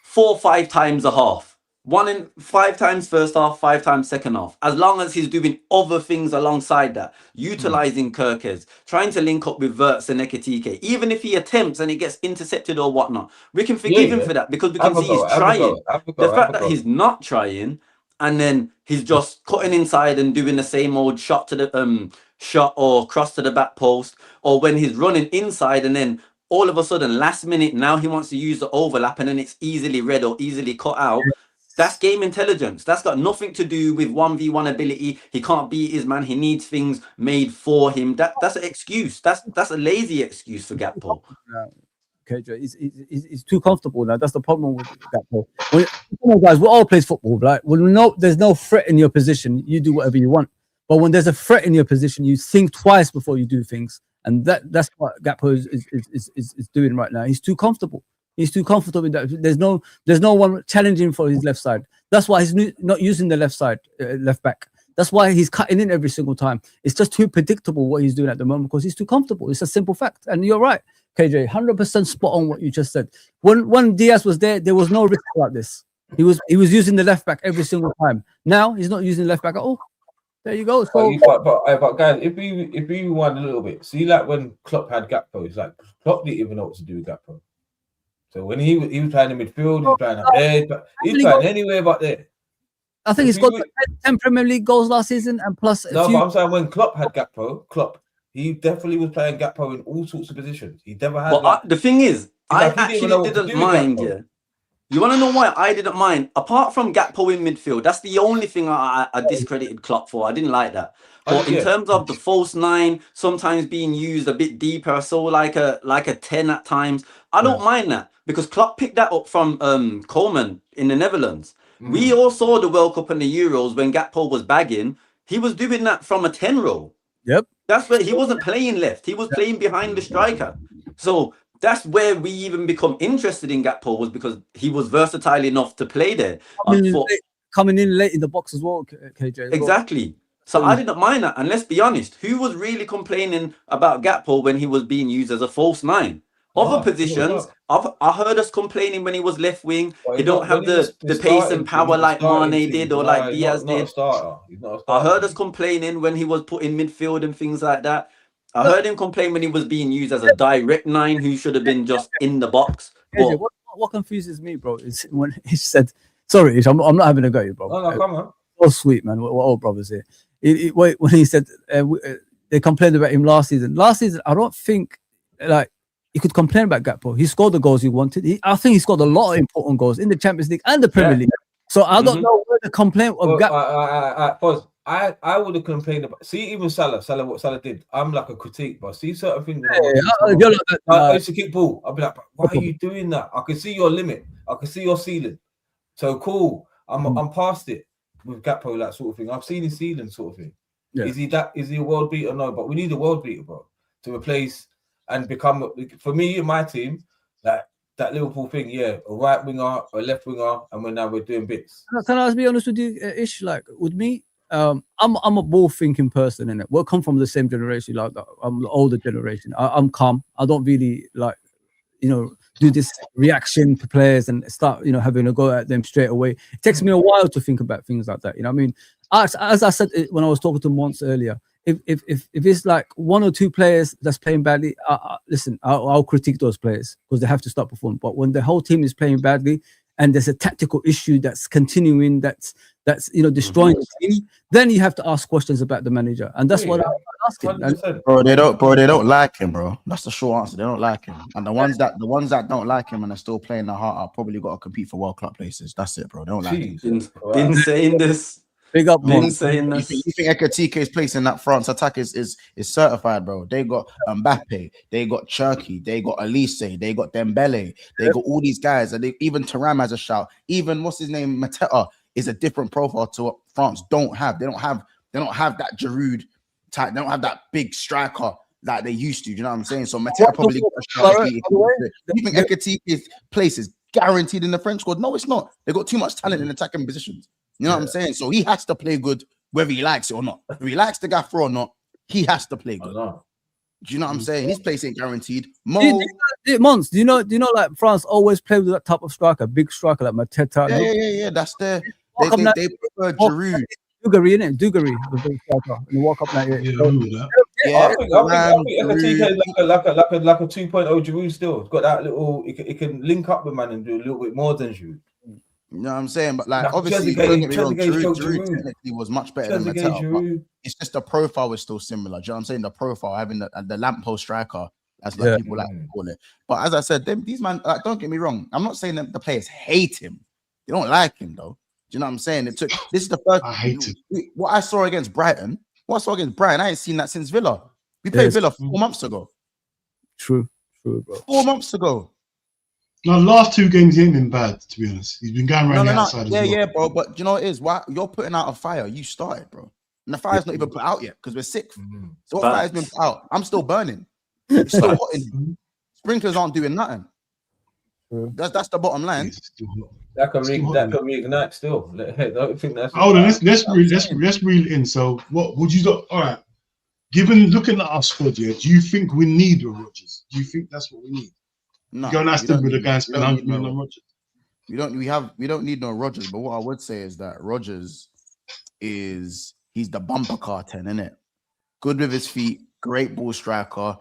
4 or 5 times a half. 1 in 5 times first half, 5 times second half. As long as he's doing other things alongside that, utilizing Kirkes, trying to link up with Wirtz and Ekitike, even if he attempts and it gets intercepted or whatnot, we can forgive him for that because we can see he's trying. The fact that he's not trying and then he's just cutting inside and doing the same old shot to the shot or cross to the back post, or when he's running inside and then all of a sudden last minute now he wants to use the overlap and then it's easily read or easily cut out. That's game intelligence. That's got nothing to do with 1v1 ability. He can't beat his man. He needs things made for him. That's an excuse. That's a lazy excuse for Gakpo. KJ, he's too comfortable now. That's the problem with Gakpo. Guys, we all play football, right? When there's no threat in your position, you do whatever you want. But when there's a threat in your position, you think twice before you do things, and that's what Gakpo is doing right now. He's too comfortable. He's too comfortable with that. There's no one challenging for his left side. That's why he's not using the left side, left back. That's why he's cutting in every single time. It's just too predictable what he's doing at the moment because he's too comfortable. It's a simple fact. And you're right, KJ, 100% spot on what you just said. When Diaz was there was no risk like this. He was using the left back every single time. Now he's not using the left back at all. There you go. So, but guys, if we rewind a little bit, see like when Klopp had Gakpo, it's like Klopp didn't even know what to do with Gakpo. So when he was playing in midfield, he was playing up there, he's playing anywhere but there. I think he's got 10 Premier League goals last season and plus. But I'm saying when Klopp had Gakpo, he definitely was playing Gakpo in all sorts of positions. He never had. But the thing is, I actually didn't mind. Yeah, you want to know why I didn't mind? Apart from Gakpo in midfield, that's the only thing I discredited Klopp for. I didn't like that. But in terms of the false 9, sometimes being used a bit deeper, so like a 10 at times, I don't mind that because Klopp picked that up from Coleman in the Netherlands. We all saw the World Cup and the Euros when Gakpo was bagging. He was doing that from a 10 role. Yep. That's where he wasn't playing left. He was playing behind the striker. So that's where we even become interested in Gakpo, was because he was versatile enough to play there. Coming in late in the box as well, KJ. Exactly. So I didn't mind that. And let's be honest, who was really complaining about Gakpo when he was being used as a false 9? Other positions, I heard us complaining when he was left wing. He don't have the pace and power like Mane did or like Diaz did. I heard us complaining when he was put in midfield and things like that. I heard him complain when he was being used as a direct 9 who should have been just in the box. But what confuses me, bro, is when he said, sorry, I'm not having a go at you, bro. No, come on. Oh, sweet, man. We're all brothers here. When he said they complained about him last season. Last season, I don't think, like, you could complain about Gakpo. He scored the goals he wanted. I think he scored a lot of important goals in the Champions League and the Premier League. So I don't know where the complaint of Gakpo. I would have complained about. See, even what Salah did. I'm like a critique, but see certain things. I used to kick ball. I'll be like, why are you doing that? I can see your limit. I can see your ceiling. So cool. I'm past it with Gakpo, that sort of thing. I've seen his ceiling, sort of thing. Yeah. Is he a world beater? No, but we need a world beater, bro, to replace and become. For me and my team, that Liverpool thing, a right winger, a left winger, and now we're doing bits. Can I be honest with you, Ish? Like with me, I'm a ball thinking person, innit? We'll come from the same generation, like I'm the older generation. I'm calm. I don't really like, do this reaction to players and start, having a go at them straight away. It takes me a while to think about things like that. You know what I mean? As I said when I was talking to Monts earlier, if it's like one or two players that's playing badly, listen, I'll critique those players because they have to start performing. But when the whole team is playing badly and there's a tactical issue that's continuing, that's destroying the team, then you have to ask questions about the manager, and that's what I'm asking. Bro, they don't like him, bro. That's the short answer. They don't like him, and the ones that don't like him and are still playing the heart are probably got to compete for World Club places. That's it, bro. They don't like him. Been saying this. Big up, been saying this. You think Ekatike's place in that France attack is certified, bro? They got Mbappe, they got Cherky, they got Elise, they got Dembele, they got all these guys, and even Thuram has a shout. Even what's his name, Mateta, is a different profile to what France don't have. They don't have that Giroud type. They don't have that big striker that they used to. Do you know what I'm saying? So Mateta probably got a shout. You think Ekatike's place is guaranteed in the French squad? No, it's not. They got too much talent in attacking positions. You know what I'm saying? So he has to play good whether he likes it or not. If he likes the gaffer or not, he has to play good. Do you know what I'm saying? His place ain't guaranteed. Monts, do you know like France always play with that type of striker, big striker like Mateta? Yeah. That's their they prefer Giroud. Dugarry, innit? Dugarry, the big striker in the World Cup night. I think Ekatike is like a 2.0 Giroud still. It's got that little. It can link up with man and do a little bit more than Giroud. You know what I'm saying? But like, obviously, Giroud technically was much better than Mateta. It's just the profile is still similar. Do you know what I'm saying? The profile, having the lamppost striker, as like people like to call it. But as I said, these man, don't get me wrong. I'm not saying that the players hate him. They don't like him though. Do you know what I'm saying? This is the first. I hate him. What I saw against Brighton. I ain't seen that since Villa. We played Villa 4 months ago. True, bro. 4 months ago. No, the last 2 games he ain't been bad, to be honest. He's been going around the outside as well. Yeah, bro. But you know what it is? Why you're putting out a fire? You started, bro. And the fire's not even put out yet because we're 6th. So what fire's been put out? I'm still burning. It's still hot in here. Sprinklers aren't doing nothing. That's the bottom line. That can reignite still. I don't think that's. Hold on, let's reel in. So what would you do? All right. Looking at our squad, do you think we need a Rodgers? Do you think that's what we need? No, go and ask them with the guys spend 100 million on Rodgers. We don't need no Rodgers, but what I would say is that Rodgers he's the bumper car 10, isn't it? Good with his feet, great ball striker,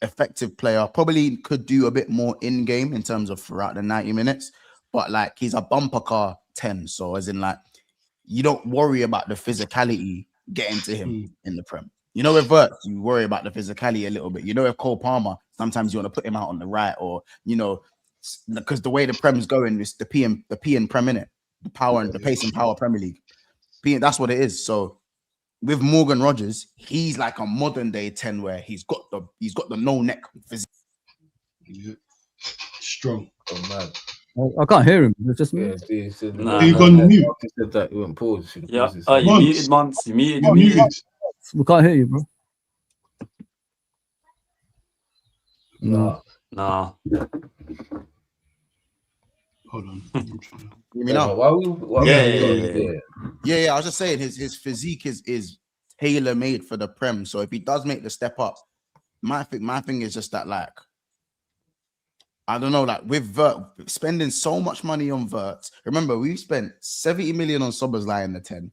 effective player. Probably could do a bit more in game in terms of throughout the 90 minutes, but like he's a bumper car 10. So as in like you don't worry about the physicality getting to him in the Prem. You know, with Vert, you worry about the physicality a little bit. You know, with Cole Palmer, sometimes you want to put him out on the right, or because the way the Prem's going is the P and Prem, innit? The power and the pace and power Premier League. That's what it is. So with Morgan Rodgers, he's like a modern day 10 where he's got the no neck physique. Yeah. Strong. Oh man. I can't hear him. It's just me. You gone mute. He said that he went pause. Yeah. Oh, you muted Monts. You muted. We can't hear you, bro. No. Hold on. You mean now? Yeah. I was just saying his physique is tailor made for the Prem. So if he does make the step up, my thing is just that, like, I don't know, like with Vert spending so much money on Vert. Remember, we spent 70 million on Soboslai in the 10.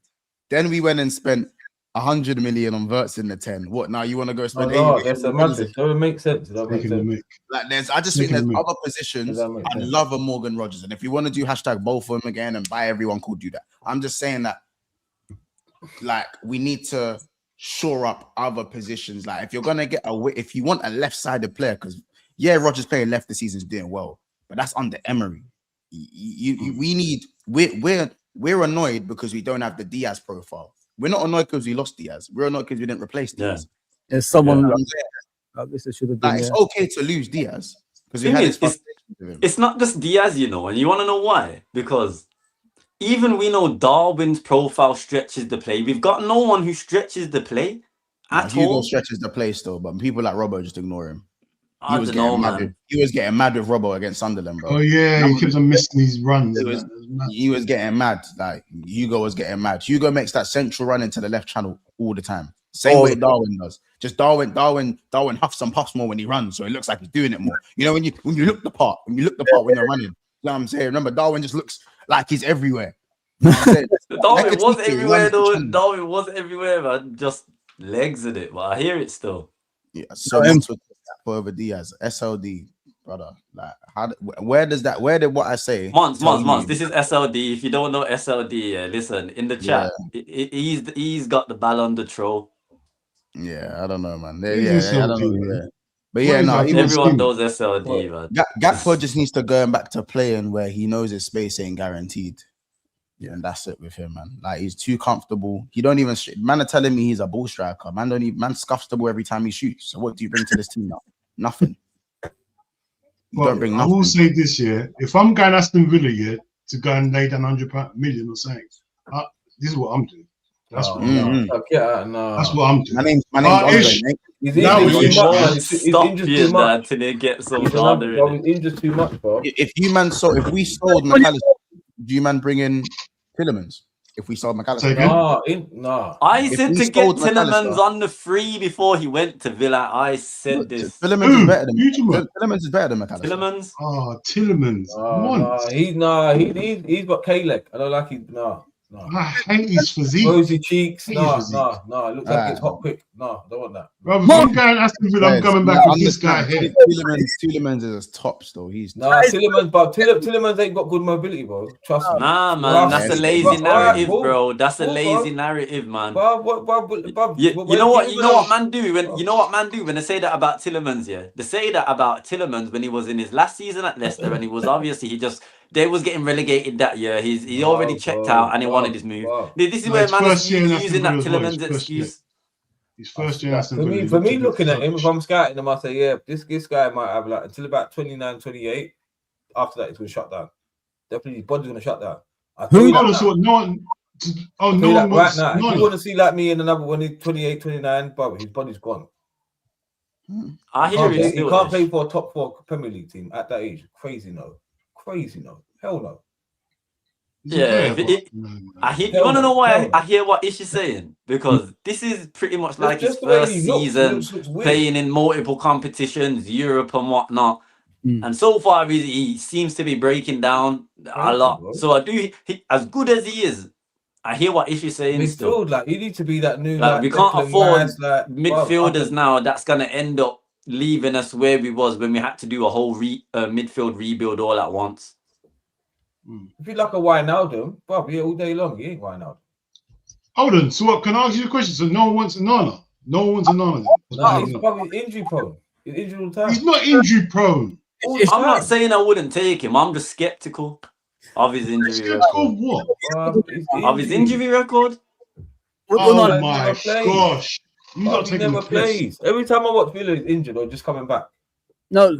Then we went and spent 100 million on Verts in the 10. What now? You want to go spend 80 million? That's a madness. That makes sense. That makes sense. Like I just think there's other positions. I love a Morgan Rodgers, and if you want to do hashtag both of them again and buy everyone, could do that. I'm just saying that, like, we need to shore up other positions. Like if you're gonna get if you want a left-sided player, because Yeah, Rodgers playing left the season's doing well, but that's under Emery. We're annoyed because we don't have the Diaz profile. We're not annoyed because we lost Diaz. We're annoyed because we didn't replace Diaz. There's someone You know like this. It should have been. like, it's okay to lose Diaz because we Thing had is, it's not just Diaz, you know, and you want to know why? Because even we know Darwin's profile stretches the play. We've got no one who stretches the play at Hugo all. stretches the play still, but people like Robbo just ignore him. I don't know, man. He was getting mad with Robbo against Sunderland, bro. Oh yeah, he keeps on missing these runs. He was getting mad. Like Hugo was getting mad. Hugo makes that central run into the left channel all the time. Same way Darwin does. Just Darwin huffs and puffs more when he runs, so it looks like he's doing it more. You know, when you look the part when you're running. You know what I'm saying? Remember, Darwin just looks like he's everywhere. You know what I'm Darwin was everywhere though. Darwin was everywhere, man. Just legs in it, but I hear it still. Yeah, so Monts was over Diaz, SLD, brother. Like, where did what I say? Monts. This is SLD. If you don't know SLD, listen in the chat. Yeah. He's got the ball on the throw. Yeah, I don't know, man. I don't know. Yeah. But yeah, no, everyone knows SLD, man. Gakpo just needs to go back to playing where he knows his space ain't guaranteed. Yeah, and that's it with him, man. Like, he's too comfortable. He don't even. Man are telling me he's a ball striker. Man scuffs the ball every time he shoots. So what do you bring to this team now? Nothing. Well, don't bring nothing. I will say this year, if I'm going Aston Villa to go and lay down £100 million or something, this is what I'm doing. That's what I'm doing. My name's Andre. He's injured too much. Till they get some harder. He's injured too much, bro. If we sold McAllister, do you man bring in Tillemans? If we sold McAllister, no. I said to get Tillemans on the free before he went to Villa. I said this. Tillemans is better than McAllister. Tillemans. Oh, Tillemans. He's got K-leg. I don't like him. No. I hate his physique. Rosy cheeks. No. It looks like it's hot quick. No, I don't want that. Brother, I'm going Aston Villa. I'm coming back with this guy here. Tillemans is his top still. Tillemans ain't got good mobility, bro. Trust me. Nah, man, that's a lazy narrative, bro. That's a lazy narrative, man. You know what man do when they say that about Tillemans, yeah? They say that about Tillemans when he was in his last season at Leicester, and he was obviously they was getting relegated that year. He already checked out and he wanted his move. This is where man is using that Tillemans excuse. His first year. For me, looking at him, if I'm scouting him, I say, yeah, this guy might have like until about 29, 28. After that, it's going to shut down. Definitely, his body's going to shut down. Right now, if you want to see like me in another one, 28, 29, but his body's gone. I hear it. He can't play for a top 4 Premier League team at that age. Crazy no. Hell no. Yeah, you want to know why I hear what Ish is saying? Because this is pretty much like his first season playing in multiple competitions, Europe and whatnot. And so far, he seems to be breaking down a lot. So as good as he is, I hear what Ish is saying. Midfield, like you need to be that new. Like we can't afford midfielders now. That's gonna end up leaving us where we was when we had to do a whole midfield rebuild all at once. If you like a Wijnaldum, Bob, all day long, he ain't Wijnaldum. Hold on, so what, can I ask you a question? So no one wants a Nana? No one wants a Nana? No, he's probably injury prone. He's injured all the time. He's not injury prone. I'm not saying I wouldn't take him. I'm just skeptical of his injury record. What? Of his injury record? Oh my gosh. He never plays. Every time I watch Villa, he's injured or just coming back. No,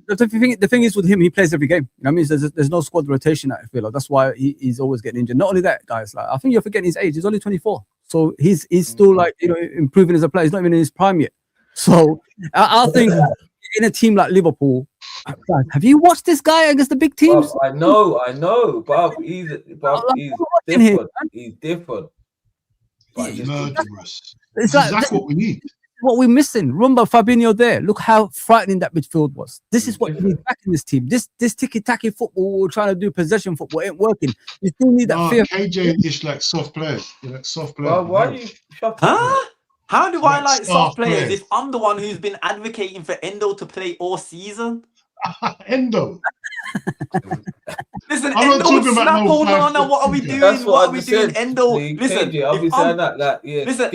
the thing is with him, he plays every game. You know what I mean? There's no squad rotation at Villa. That's why he's always getting injured. Not only that, guys, like I think you're forgetting his age. He's only 24. So he's still like, improving as a player. He's not even in his prime yet. So I think in a team like Liverpool, have you watched this guy against the big teams? I know, Bob. He's different. He's different. He's murderous. It's exactly what we need. What we're missing. Rumba, Fabinho there. Look how frightening that midfield was. This is what you need back in this team. This ticky-tacky football we're trying to do, possession football, ain't working. You still need that fear. KJ and Ish like soft players. Like soft players. Well, why are you shut up? How do I like soft players if I'm the one who's been advocating for Endo to play all season? Endo. Listen, Endo would snap all on. What are we doing? What are we doing? Endo, listen. I'll be saying that. Yeah. Listen,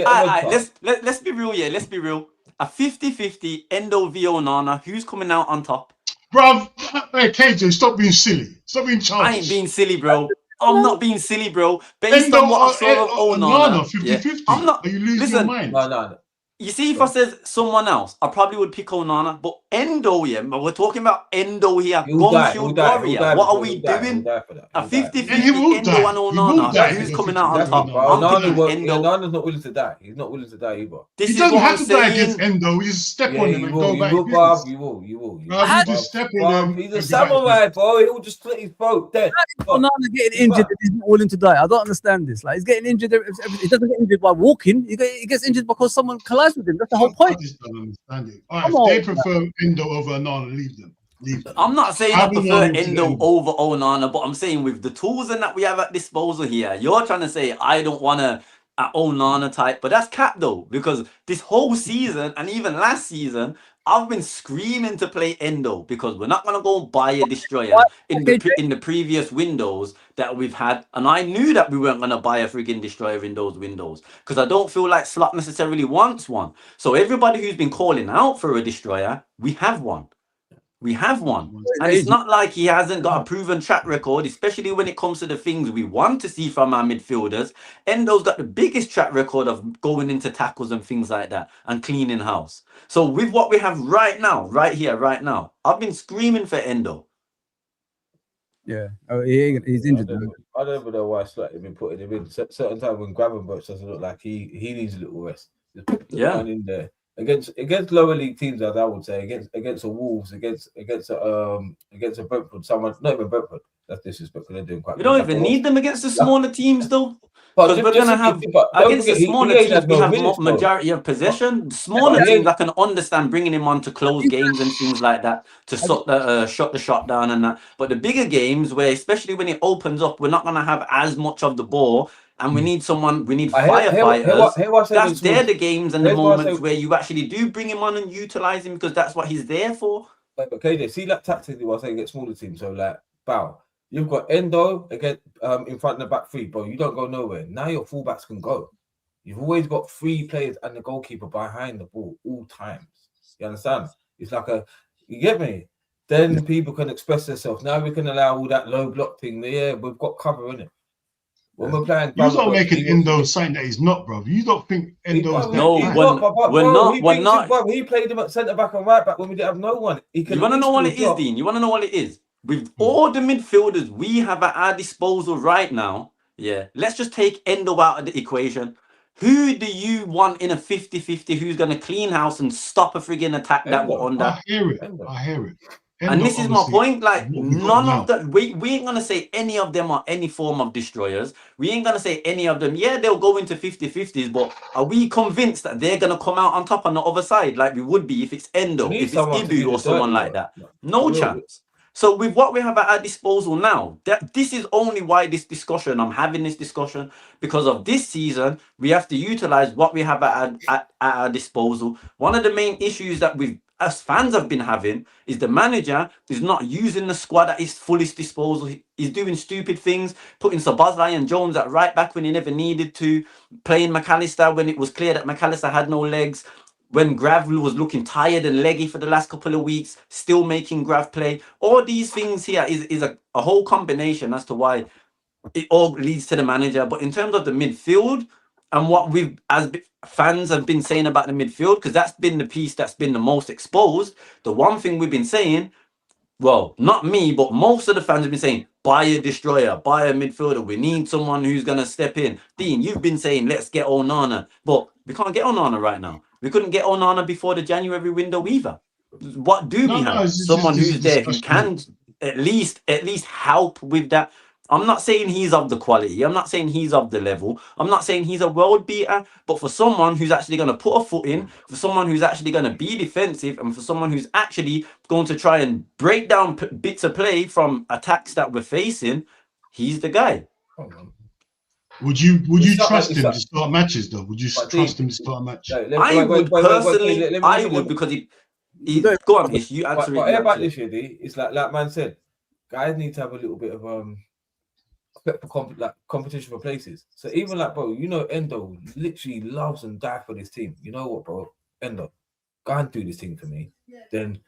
let's be real. Yeah, let's be real. a 50-50 Endo v Onana. Who's coming out on top? Bruv, hey, KJ, stop being silly. Stop being childish. I ain't being silly, bro. I'm not being silly, bro. Based Endo on what I saw of Onana, 50-50. I'm not. Are you losing Listen, your mind? No. you see, if I said someone else, I probably would pick Onana. But Endo, yeah, but we're talking about Endo here. He'll die. Gumfield Warrior. What are we He'll doing? die for that. A He'll die. 50-50 And he will Endo die. and He will Onana. die if Who's you coming go out on 50-50 top? with But I'm Onana picking Endo. Onana's not willing to die. He's not willing to die either. This He is doesn't what have I'm to die saying. against Endo. You just step on him you and will, go you back will, his business. bruv. You will. Bruv, you just step on him. He's a and go back his samurai, business. bro. He'll just slit his throat dead. Onana getting injured and he's not willing to die. I don't understand this. Like, he's getting injured. He doesn't get injured by walking. He gets injured because someone collides with him. That's the whole I point. just don't understand it. All right, if they prefer Endo over Onana, leave them. I'm not saying I I've been prefer on to Endo them. over Onana, but I'm saying with the tools and that we have at disposal here, you're trying to say I don't want a Onana type, but that's cap though, because this whole season and even last season, I've been screaming to play Endo because we're not gonna go buy a destroyer in the previous windows that we've had, and I knew that we weren't gonna buy a friggin' destroyer in those windows because I don't feel like Slot necessarily wants one. So everybody who's been calling out for a destroyer, we have one. We have one. And it's not like he hasn't got a proven track record, especially when it comes to the things we want to see from our midfielders. Endo's got the biggest track record of going into tackles and things like that and cleaning house. So with what we have right now, right here, right now, I've been screaming for Endo. Yeah, he's injured. I don't even know why Slot have been putting him in. Certain time when Gravenberch doesn't look like he needs a little rest. Just put the man in there. Against lower league teams, as I would say, against the Wolves, against a Brentford, someone not even Brentford. That's disrespectful. They're doing quite. We don't even need them against the smaller teams, though, because we're gonna have against the smaller teams. We have majority of possession. Smaller teams, I can understand bringing him on to close games and things like that to shut the shot down and that. But the bigger games, where especially when it opens up, we're not gonna have as much of the ball. And we need someone, we need firefighters. They're the games and the moments where you actually do bring him on and utilize him because that's what he's there for. But KJ, see that tactically what I say against smaller teams. So like, you've got Endo again in front of the back three, bro. You don't go nowhere. Now your fullbacks can go. You've always got 3 players and the goalkeeper behind the ball all times. You understand? It's like you get me? Then people can express themselves. Now we can allow all that low block thing. Yeah, we've got cover in it. When we're playing, you don't make an Endo something that he's not, bro. You don't think Endo is that? No, we're not. He played him at centre back and right back when we didn't have no one. You want to know what it is, Dean? You want to know what it is? With all the midfielders we have at our disposal right now, let's just take Endo out of the equation. Who do you want in a 50-50 who's going to clean house and stop a friggin' attack that we're under? I hear it. And this is my point, like none of them, we ain't gonna say any of them are any form of destroyers. We ain't gonna say any of them, they'll go into 50-50s, but are we convinced that they're gonna come out on top on the other side like we would be if it's Endo, if it's Ibu or someone like that? No chance. So with what we have at our disposal now, this is only why I'm having this discussion, because of this season, we have to utilize what we have at our disposal. One of the main issues that us fans have been having is the manager is not using the squad at his fullest disposal. He's doing stupid things, putting Szoboszlai and Jones at right back when he never needed to, playing McAllister when it was clear that McAllister had no legs, when Grav was looking tired and leggy for the last couple of weeks, still making Grav play. All these things here is a whole combination as to why it all leads to the manager. But in terms of the midfield and what we've as fans have been saying about the midfield, because that's been the piece that's been the most exposed, the one thing we've been saying, well, not me, but most of the fans have been saying, buy a destroyer, buy a midfielder. We need someone who's going to step in. Dean, you've been saying, let's get Onana. But we can't get Onana right now. We couldn't get Onana before the January window either. What do we have? Someone who's there who can at least help with that. I'm not saying he's of the quality. I'm not saying he's of the level. I'm not saying he's a world beater. But for someone who's actually going to put a foot in, for someone who's actually going to be defensive, and for someone who's actually going to try and break down bits of play from attacks that we're facing, he's the guy. Would you trust him to start matches though? Would you trust him to start a match? I would personally. I would, because he go on. If you answer it, about this year, D, it's like man said, guys need to have a little bit of competition for places. So even like, bro, Endo literally loves and dies for this team. You know what, bro? Endo, go and do this thing for me. Then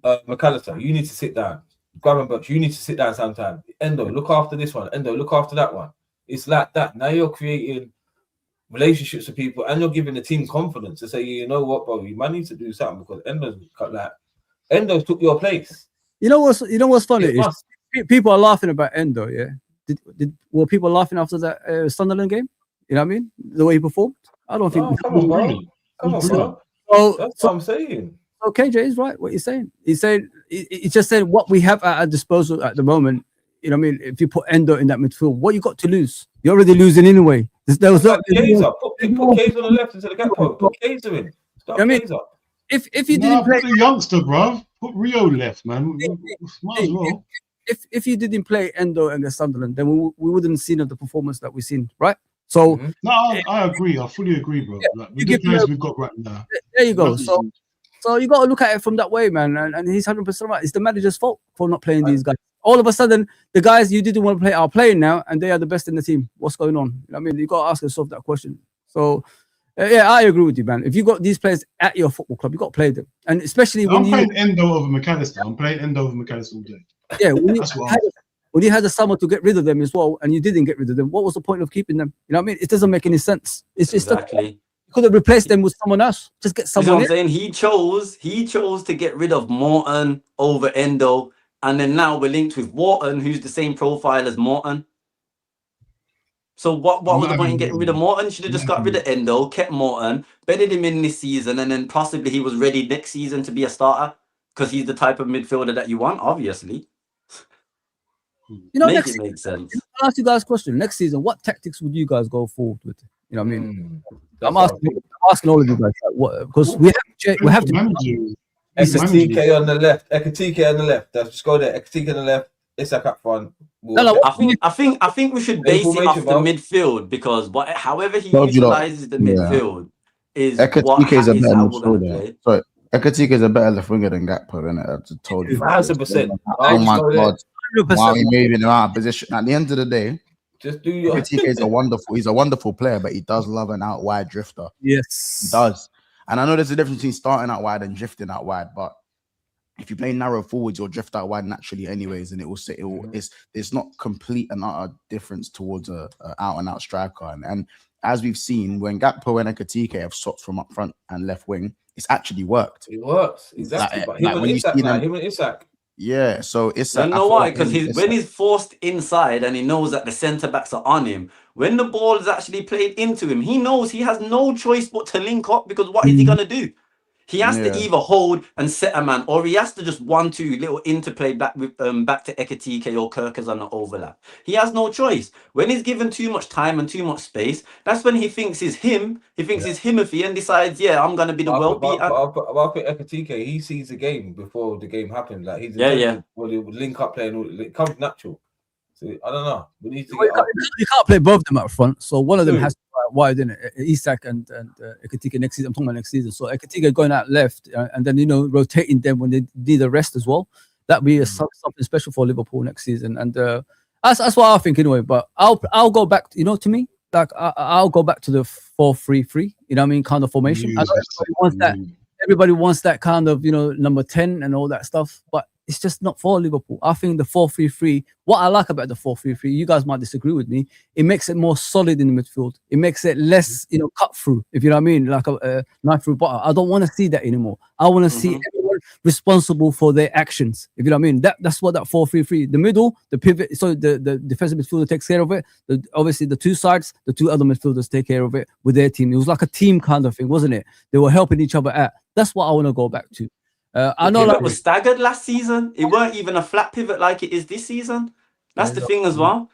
McAllister, you need to sit down. Gravenberch, you need to sit down sometime. Endo, look after this one. Endo, look after that one. It's like that. Now you're creating relationships with people, and you're giving the team confidence to say, you know what, bro, you might need to do something because Endo's took your place. You know what's funny is people are laughing about Endo. Yeah, were people laughing after that Sunderland game? You know what I mean? The way he performed. I don't think. Come on, bro. That's what I'm saying. So KJ is right. What he's saying. He's saying he just said what we have at our disposal at the moment. You know what I mean? If you put Endo in that midfield, what you got to lose? You're already losing anyway. There was put K's on the left into the gap post. Put K's in. Stop K's up. If you didn't play the youngster, bro, put Rio left, man. Might as well. If you didn't play Endo against Sunderland, then we wouldn't have seen the performance that we've seen, right? So no, I agree. I fully agree, bro. Yeah, like, with the players we've got right now. There you go. So you got to look at it from that way, man. And he's 100% right. It's the manager's fault for not playing these guys. All of a sudden, the guys you didn't want to play are playing now, and they are the best in the team. What's going on? I mean, you got to ask yourself that question. So, yeah, I agree with you, man. If you got these players at your football club, you got to play them, and especially when I'm playing Endo over McAllister. I'm playing Endo over McAllister all day. Yeah, when you had the summer to get rid of them as well, and you didn't get rid of them, what was the point of keeping them? You know what I mean? It doesn't make any sense. It's exactly. You could have replaced them with someone else. Just get someone. You know what I'm saying? He chose to get rid of Morton over Endo, and then now we're linked with Wharton, who's the same profile as Morton. So what was the point in getting rid of Morton? Should have just got rid of Endo, kept Morton, bedded him in this season, and then possibly he was ready next season to be a starter because he's the type of midfielder that you want, obviously. You know, it makes sense. I'll ask you guys a question. Next season, what tactics would you guys go forward with? You know what I mean? I'm asking all of you guys because we have to manage. Ekatike on the left. Ekatike on the left. Let's just go there. Ekatike on the left. Isak up front. I think we should base it off the midfield because however he utilizes the midfield is Ekatike is a better midfielder. Sorry, Ekatike is a better left winger than Gakpo, innit? I told you. 100%. Oh my god! Why we moving him out of position? At the end of the day, just do your. Ekatike he's a wonderful player, but he does love an out wide drifter. Yes, he does. And I know there's a difference between starting out wide and drifting out wide, but if you play narrow forwards, you'll drift out wide naturally anyways, and it's not complete and utter difference towards a out and out striker. And as we've seen, when Gakpo and Ekatike have swapped from up front and left wing, it's actually worked. It works exactly. But him and Isak. Yeah, so it's. You know why? Because when he's forced inside and he knows that the centre backs are on him, when the ball is actually played into him, he knows he has no choice but to link up because what is he gonna do? He has to either hold and set a man, or he has to just 1-2 little interplay back with back to Ekatike or Kirkers on the overlap. He has no choice. When he's given too much time and too much space, that's when he thinks it's him. He thinks it's Himothy and decides, I'm gonna be the world beater. About Ekatike, he sees the game before the game happens. Like he's well, he would link up playing. It comes natural. So I don't know. We need to. You can't play both of them up front, so one of them has to go out wide, innit? Isak and Ekatike next season. I'm talking about next season. So Ekatike going out left, and then rotating them when they need a rest as well. That'd be something special for Liverpool next season, and that's what I think anyway. But I'll go back. To me, like I'll go back to the 4-3-3. You know what I mean? Kind of formation. I know everybody wants that. Everybody wants that kind of number 10 and all that stuff, but it's just not for Liverpool. I think the 4-3-3, what I like about the 4-3-3, you guys might disagree with me, it makes it more solid in the midfield. It makes it less, cut through, if you know what I mean, like a knife through butter. I don't want to see that anymore. I want to see everyone responsible for their actions, if you know what I mean. That's what that 4-3-3, the middle, the pivot, so the defensive midfielder takes care of it. Obviously, the two sides, the two other midfielders take care of it with their team. It was like a team kind of thing, wasn't it? They were helping each other out. That's what I want to go back to. I know it was staggered last season. It weren't even a flat pivot like it is this season. That's the thing as well.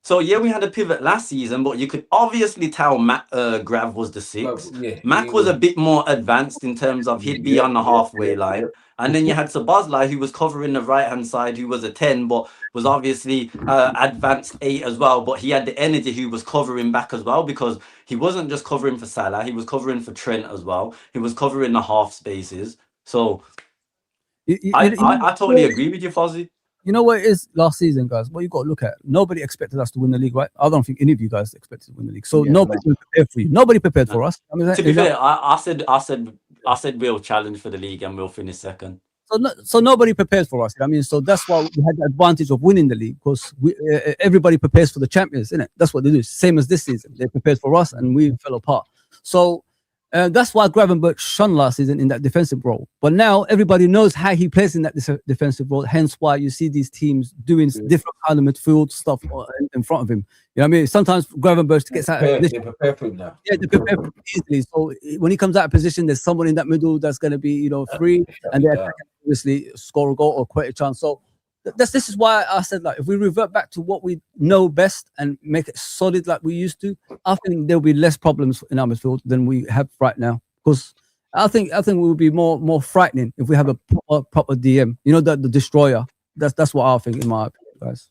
So we had a pivot last season, but you could obviously tell Grav was the 6. Mac was a bit more advanced in terms of he'd be on the halfway line. And then you had Szoboszlai, who was covering the right-hand side, who was a 10, but was obviously advanced 8 as well. But he had the energy, who was covering back as well, because he wasn't just covering for Salah, he was covering for Trent as well. He was covering the half spaces. So I totally agree with you, Fozi. You know what it is last season, guys? What you got to look at. Nobody expected us to win the league, right? I don't think any of you guys expected to win the league. So nobody prepared for you. Nobody prepared for us. To be fair, I I said we'll challenge for the league and we'll finish second. So nobody prepares for us. I mean, so that's why we had the advantage of winning the league, because everybody prepares for the champions, isn't it? That's what they do. Same as this season, they prepared for us, and we fell apart. So that's why Gravenberch shone last season in that defensive role. But now everybody knows how he plays in that defensive role. Hence why you see these teams doing different kind of midfield stuff in front of him. You know what I mean? Sometimes Gravenberch gets out. They prepare for him now. Yeah, they prepare for him easily. So when he comes out of position, there's someone in that middle that's going to be, free, and they obviously score a goal or create a chance. So this is why I said, like, if we revert back to what we know best and make it solid like we used to, I think there'll be less problems in our midfield than we have right now. Because I think we will be more frightening if we have a proper DM. You know, the destroyer. That's what I think, in my opinion, guys.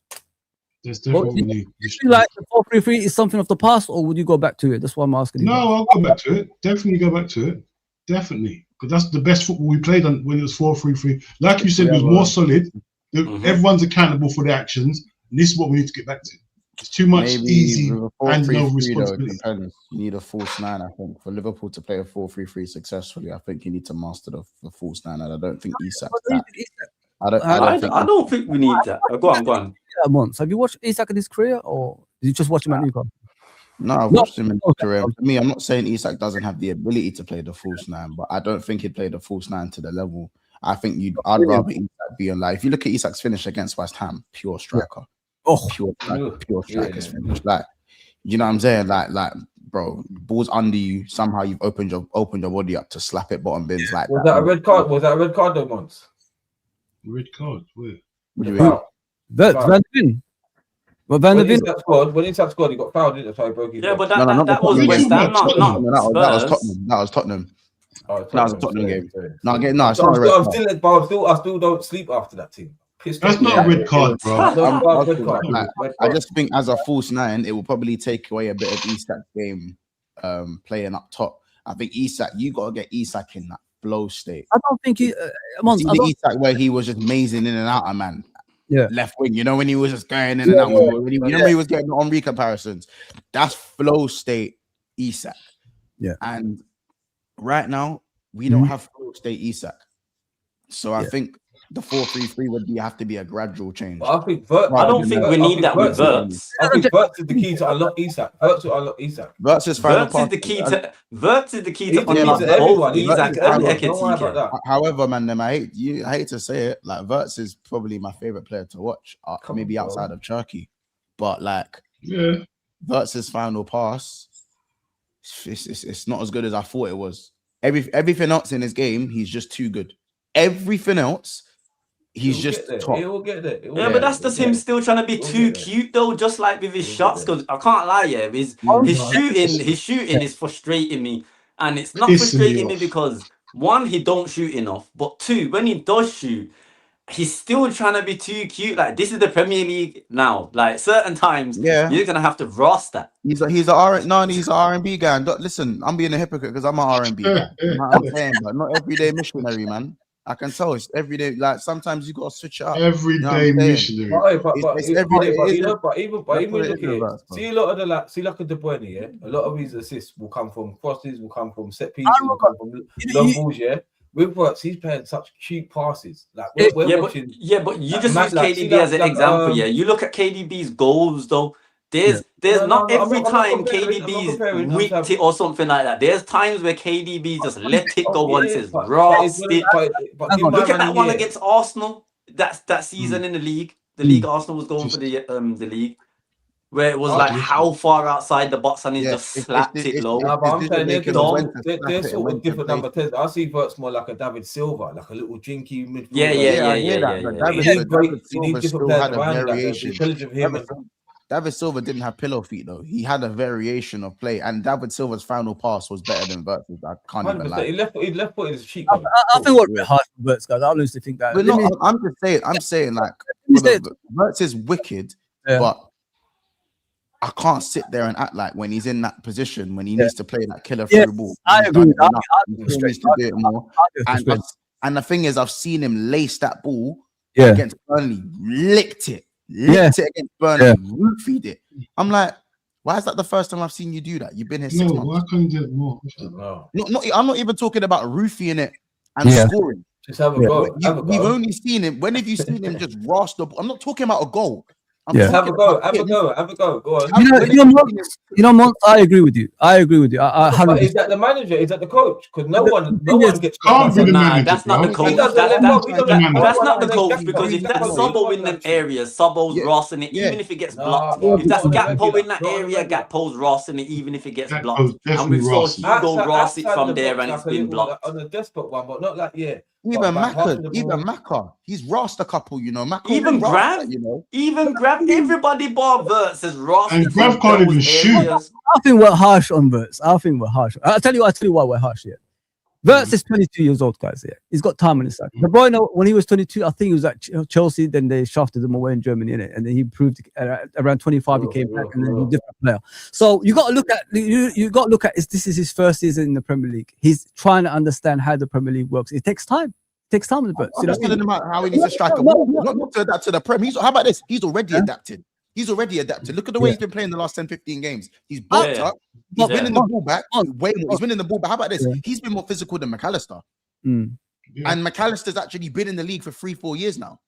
That's definitely do you feel like the 4-3-3 is something of the past, or would you go back to it? That's what I'm asking. No, I'll go back to it. Definitely go back to it. Definitely, because that's the best football we played on when it was 4-3-3. Like you said, it was more solid. Everyone's accountable for their actions, and this is what we need to get back to. It's too much easy and no responsibility. You need a false nine, I think, for Liverpool to play a 4-3-3 successfully. I think you need to master the false nine, and I don't think Isak's that. I don't think we need that. Go on. Monts. Have you watched Isak in his career, or did you just watch him at Newcastle? No, I've watched him in his career. For me, I'm not saying Isak doesn't have the ability to play the false nine, but I don't think he'd play the false nine to the level. I think I'd rather Isak be on. Like, if you look at Isak's finish against West Ham, pure striker. Pure striker's finish. Like, you know what I'm saying? Like, bro, ball's under you. Somehow you've opened your body up to slap it bottom bins like Was that a red card? Was that a red card though, Monts? Red card? Where? What do you mean? Van der Ven. Well, Van der Ven when Isak scored, he got fouled, didn't he? So he broke his leg. But that was West Ham, not That was Tottenham. That was a Tottenham game. I still don't sleep after that team. That's not a red card, bro. I just think as a false nine, it will probably take away a bit of Isak's game playing up top. I think Isak, you got to get Isak in that flow state. I don't think he. Isak where he was just mazing in and out, man. Yeah, left wing. You know, when he was just going in and out. When he was getting on comparisons. That's flow state Isak. Yeah, and right now we don't have flow state Isak. So I think the 4-3-3 would have to be a gradual change. But I think I don't think we need that with Verts. I think Verts is the key to unlock Isak. Verts will unlock Isak. Verts is the key to unlock both Isak and Ekitike. However, man, I hate to say it, like, Verts is probably my favorite player to watch, maybe outside of Turkey. But like, Verts' final pass, it's not as good as I thought it was. Everything else in his game, he's just too good. Everything else, he's just top. He will get there. But that's just him still trying to be too cute, though. Just like with his shots, because I can't lie, his shooting is frustrating me, and it's not frustrating me because one, he don't shoot enough, but two, when he does shoot, he's still trying to be too cute. Like, this is the Premier League now. Like, certain times, you're gonna have to roast that. He's an R&B guy. Listen, I'm being a hypocrite because I'm an R&B guy. I'm saying, but not everyday missionary, man. I can tell it's every day. Like, sometimes you gotta switch it up. Everyday missionary. But even look at see a lot of like a De Bruyne, a lot of his assists will come from crosses, will come from set pieces, will come from long balls, With Verts, he's playing such cheap passes. Like, we're watching. But you just use KDB as an example. You look at KDB's goals, though. There's not every time KDB's whipped it or something like that. There's times where KDB just let it go once it's rusted. Look at that one against Arsenal. That season in the league. The league Arsenal was going for the league. Where it was like how far outside the box and he just slapped it low. But I'm saying they're sort of different number 10s. I see Verts more like a David Silva, like a little jinky midfielder. You need different players around that. David Silva didn't have pillow feet though. He had a variation of play, and David Silva's final pass was better than Verts. I can't even lie. He left foot is cheap. I think we're hard for Verts, guys. I honestly think that. But I'm saying like Verts is wicked, but I can't sit there and act like when he's in that position when he needs to play that killer through ball. I agree. And the thing is, I've seen him lace that ball against Burnley, licked it against Burnley, roofied it. I'm like, Why is that the first time I've seen you do that? You've been here 6 No, months. why can't you do it more? No. I'm not even talking about roofing it and Yeah. scoring. Just have a go. Have a We've go. only seen him. When have you seen him just rush the ball? I'm not talking about a goal. I'm Yeah. Have a talking go. about Have a go. Have a go. Go on. Monts, I agree with you. I agree with you. I But is that the manager? Is that the coach? Because no one gets. Can't be the Nah, manager, that's not the bro. coach. He doesn't let go. He doesn't- That's not the no coach one- because if that's Gakpo, Sobbo in them areas, Sobbo's Yeah, rossing it, yeah. even if it gets Nah, blocked. bro, If that's not on a Gakpo regular, in that not on a area, regular. Gakpo's rossing it, even if it gets Gakpo's blocked. And definitely we saw rossing. Hugo ross it Outside from the there box, and like it's a been little, blocked. like, on a desktop one, but not like Even But Maka, passing the ball. even Maka, he's rossed a couple, you know. Maka Even will ross Grav, that, you know. even Grav, everybody bar Verts has rossed And it Grav from can't those even shoot. areas. I think we're harsh on Verts. I'll tell you why we're harsh here. Verts is 22 years old, guys. Yeah, he's got time on his side. The boy, when he was 22, I think he was at Chelsea. Then they shafted him away in Germany, innit? And then he proved around 25, he came back, and then he's a different player. So you got to look at this is his first season in the Premier League. He's trying to understand how the Premier League works. It takes time. It takes time with Verts. I'm just telling him how he needs to strike a ball, not to adapt to the Prem. How about this? He's already adapted. He's already adapted. Look at the way he's been playing the last 10, 15 games. He's bulked up. He's winning the ball back. Way more. He's winning the ball back. How about this? He's been more physical than McAllister. And McAllister's actually been in the league for 3-4 years now.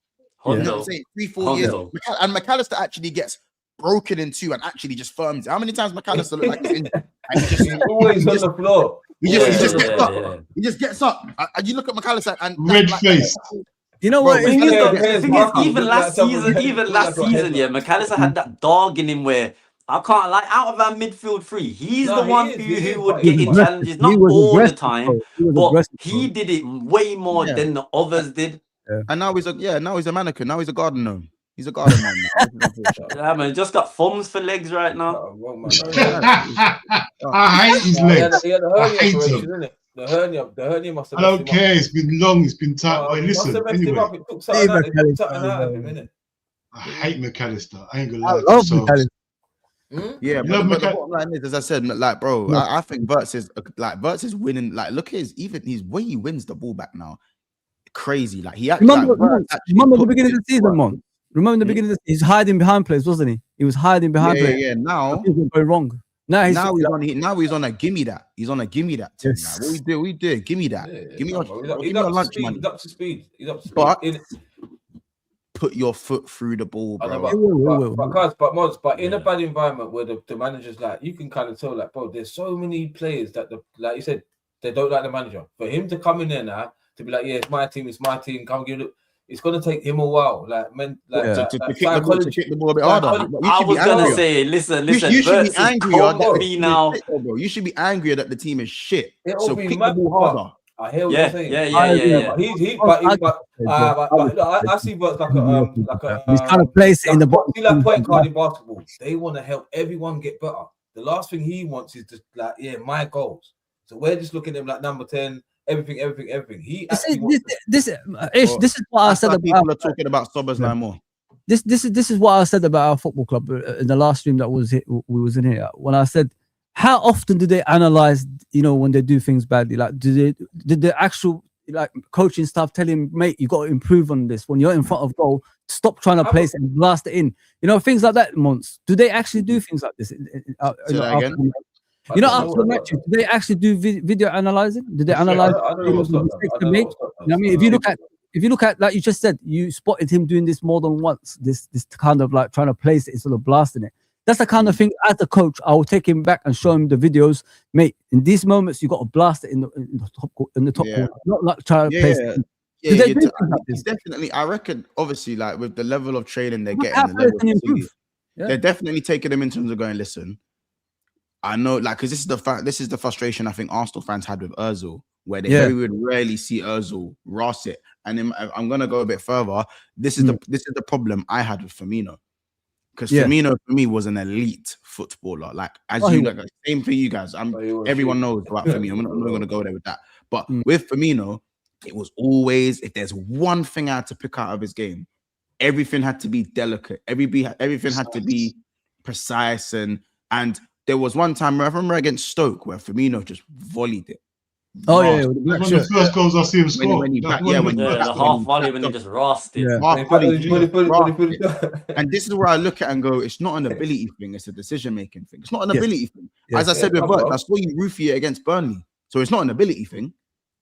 You know what I'm saying? 3-4 years. And McAllister actually gets broken in two and actually just firms it. How many times McAllister look like he's injured? And he just always on the floor. He just gets up. He just gets up. And you look at McAllister and Red face. You know Bro, what? the thing is, even last season, McAllister, yeah, McAllister had that dog in him where I can't like out of our midfield three, he's the one who would get in challenges, not all the time, but he did it way more than the others did. And now he's a mannequin. Now he's a garden gnome. He's a garden gnome. Yeah, man, just got thumbs for legs right now. I hate his legs. He had a I hernia hate operation, him. innit? The hernia must have. I don't care. It's been long. It's been tight. But It must listen, have messed him anyway, up. It took something out of him, innit? I hate McAllister. I ain't gonna I lie. love So, McAllister. Yeah, but the bottom line is, as I said, like, bro, I think Verts is winning. Like, look at his way he wins the ball back now. Crazy. Like, he actually remember the beginning of the season, Mon. Remember the beginning of the season, he's hiding behind players, wasn't he? He was hiding behind players. Yeah. Now going wrong. Now he's on a gimme that. He's on a gimme that. Yes. Like, what we do? Gimme that. Give me your lunch money. He's up to speed. But put your foot through the ball, bro. But in a bad environment where the manager's like, you can kind of tell, like, bro, there's so many players that like you said, they don't like the manager. For him to come in there now to be like, yeah, it's my team, come give it. It's gonna take him a while, to kick the ball a bit harder. I was gonna say, listen. You should be angrier that me now. Bro. You should be angrier that the team is shit. So kick the ball harder. I hear what you're saying. I see Verts like a he's trying to place it in the box. See, like point guard in basketball, they want to help everyone get better. The last thing he wants is just like, my goals. So we're just looking at him like number 10. Everything. This is what I said about people are talking about Sobbers now more. This is what I said about our football club in the last stream that we was in here, when I said, how often do they analyze, when they do things badly? Like, did the actual coaching staff tell him, mate, you got to improve on this when you're in front of goal, stop trying to place it and blast it in, things like that, Monts. Do they actually do things like this? After the matches, do they actually do video analyzing? Do they analyze mistakes they make? If you look at, like you just said, you spotted him doing this more than once. This kind of like trying to place it instead of blasting it. That's the kind of thing. As a coach, I will take him back and show him the videos, mate. In these moments, you got to blast it in the top corner, not like try to place it. It's definitely. I reckon, obviously, like with the level of training they're getting, they're definitely taking them in terms of going, listen. I know, like, because this is the frustration I think Arsenal fans had with Ozil, where they very rarely see Ozil ross it. And then I'm gonna go a bit further. This is the problem I had with Firmino, because Firmino for me was an elite footballer. Like, same for you guys. Everyone knows about Firmino. I'm not gonna go there with that. But with Firmino, it was always, if there's one thing I had to pick out of his game, everything had to be delicate. Everything had to be precise and. There was one time I remember against Stoke where Firmino just volleyed it. Oh yeah, Ross. with the That's black one of shirt. the first goals I see him score. when he That back- one yeah, of when the he first Yeah, the back- goals. half volley when he just rasted. Yeah. Half volley, And And this is where I look at and go, it's not an ability thing, it's a decision-making thing. It's not an Yes. ability thing. Yes. As I said Yeah, with Vert, bro. I saw you roofie it against Burnley. So it's not an ability thing.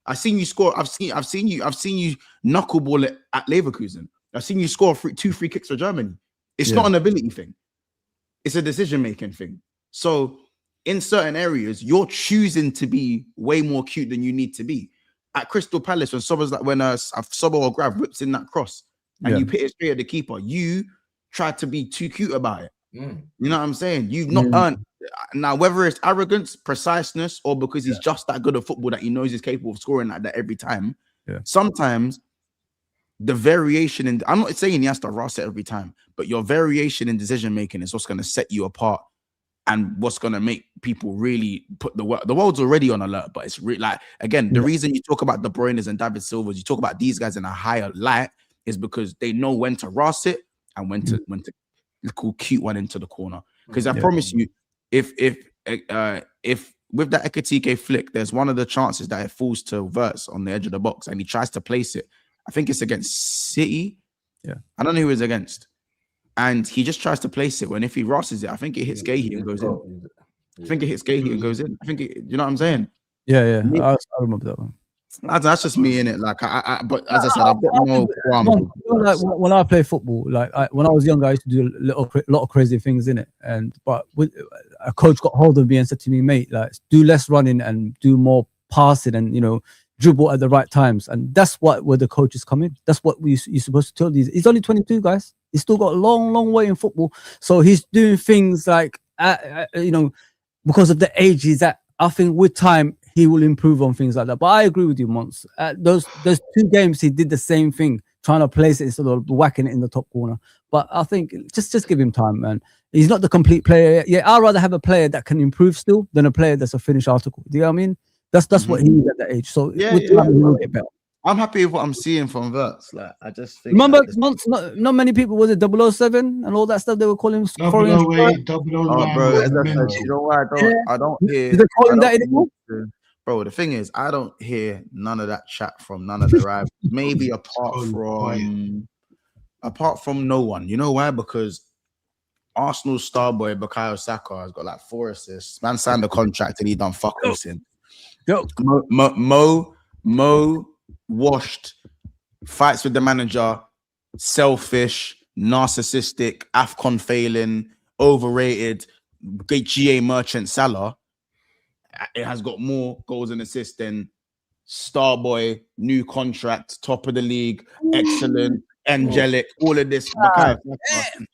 I've seen you score, I've seen you knuckleball it at Leverkusen. I've seen you score two free kicks for Germany. It's Yeah. not an ability thing. It's a decision-making thing. So in certain areas, you're choosing to be way more cute than you need to be. At Crystal Palace, when Sobo or Grav whips in that cross and Yeah. you put it straight at the keeper, you tried to be too cute about it. Mm. You know what I'm saying? You've not earned. Now, whether it's arrogance, preciseness, or because he's just that good at football that he knows he's capable of scoring like that every time, sometimes the variation in, I'm not saying he has to rush it every time, but your variation in decision making is what's going to set you apart and what's going to make people really put the world's already on alert. But it's really like, again, the reason you talk about De Bruyne's and David Silva's, you talk about these guys in a higher light is because they know when to rush it and when to call cute one into the corner. Because I promise you, if with that Ekatike flick, there's one of the chances that it falls to Verts on the edge of the box and he tries to place it. I think it's against City. Yeah. I don't know who it's against. And he just tries to place it when if he rushes it, I think it hits Gahey and goes in. I think it hits Gahey and goes in. I think you know what I'm saying? Yeah. I remember that one. That's just me in it. Like, but as I said, I've got no qualm. Like when I play football, like when I was younger, I used to do a lot of crazy things in it. But a coach got hold of me and said to me, mate, like do less running and do more passing, and dribble at the right times. And that's where the coaches come in. That's what you're supposed to tell these. He's only 22, guys. He's still got a long way in football. So he's doing things like because of the age he's at. I think with time he will improve on things like that. But I agree with you, Monts. Those 2 games he did the same thing, trying to place it instead of whacking it in the top corner. But I think just give him time, man. He's not the complete player. Yeah, I'd rather have a player that can improve still than a player that's a finished article. Do you know what I mean? That's what he is at that age. So with time he will get better. I'm happy with what I'm seeing from Verts. Like, I just think. Remember, not many people, was it 007 and all that stuff they were calling him? 008, 009. Oh, bro, as I said, you know why I don't hear. Is they calling that anymore? Bro, the thing is, I don't hear none of that chat from none of the rivals. Maybe apart from no one. You know why? Because Arsenal's star boy Bukayo Saka has got like 4 assists. Man signed a contract and he done fuck with him. Mo washed, fights with the manager, selfish, narcissistic, AFCON failing, overrated, great GA merchant Salah. It has got more goals and assists than Starboy, new contract, top of the league, excellent, angelic, all of this.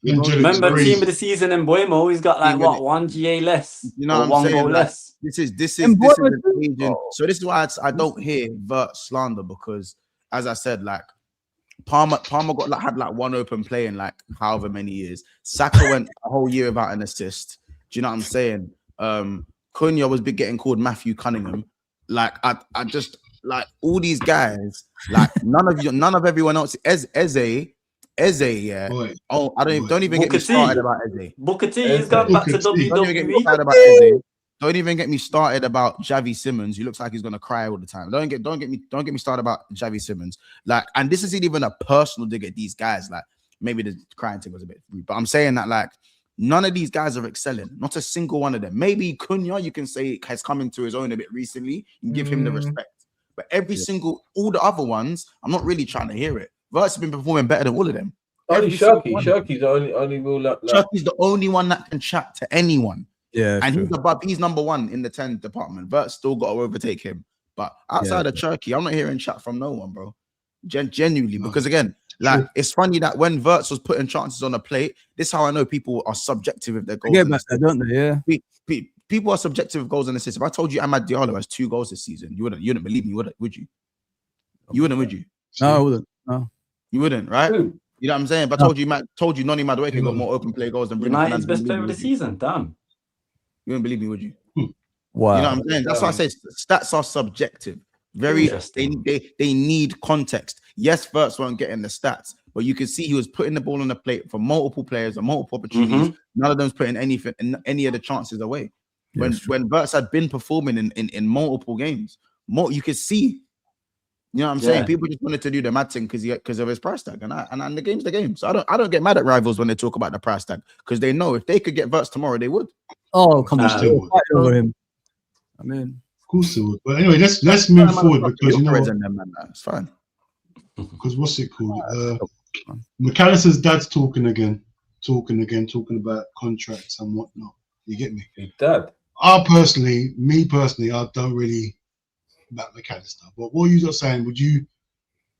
Remember team of the season in Boimo, he's got like what 1 GA less, you know, what I'm saying, 1 goal less. This is amazing. So this is why I don't hear Vert slander, because as I said, like Palmer had like 1 open play in like however many years. Saka went a whole year without an assist. Do you know what I'm saying? Cunha was getting called Matthew Cunningham. Like I just like all these guys. Like none of everyone else. Eze, yeah. Boy. Oh, don't even get me started about Eze. Booker T, he's gone back to WWE. Don't even get me started about Eze. Don't even get me started about Javi Simmons. He looks like he's gonna cry all the time. Don't get me started about Javi Simmons. Like, and this isn't even a personal dig at these guys. Like, maybe the crying thing was a bit rude, but I'm saying that like none of these guys are excelling. Not a single one of them. Maybe Cunha, you can say, has come into his own a bit recently. You can give him the respect. But all the other ones, I'm not really trying to hear it. Vert's been performing better than all of them. Only Shirky's the only real luck. Shirky's the only one that can chat to anyone. Yeah, and he's number 1 in the 10 department. Vert's still got to overtake him. But outside of Shirky, I'm not hearing chat from no one, bro. Genuinely, because again, like it's funny that when Verts was putting chances on the plate, this is how I know people are subjective with their goals. Yeah, don't they? Yeah. People are subjective with goals and assists. If I told you Amad Diallo has 2 goals this season, you wouldn't believe me, would you? You wouldn't, would you? No, I wouldn't. No. You wouldn't, right? You know what I'm saying? If I told you Noni Madueke got more open play goals than United's best player of the season, damn. You wouldn't believe me, would you? Wow. You know what I'm saying? That's why I say stats are subjective. Very they need context. Yes, Verts weren't getting the stats, but you can see he was putting the ball on the plate for multiple players and multiple opportunities. None of them's putting any of the chances away. When Verts had been performing in multiple games. more you could see. You know what I'm saying? Yeah. People just wanted to do the mad thing because of his price tag, and the game's the game. So I don't get mad at rivals when they talk about the price tag because they know if they could get Verts tomorrow, they would. Oh, come on, Nah, still fight over him. I mean, Of course it would. But anyway, let's move forward because you know it's fine. because what's it called? McAllister's dad's talking about contracts and whatnot. You get me? His dad. Me personally, I don't really back McAllister. But what you are saying, would you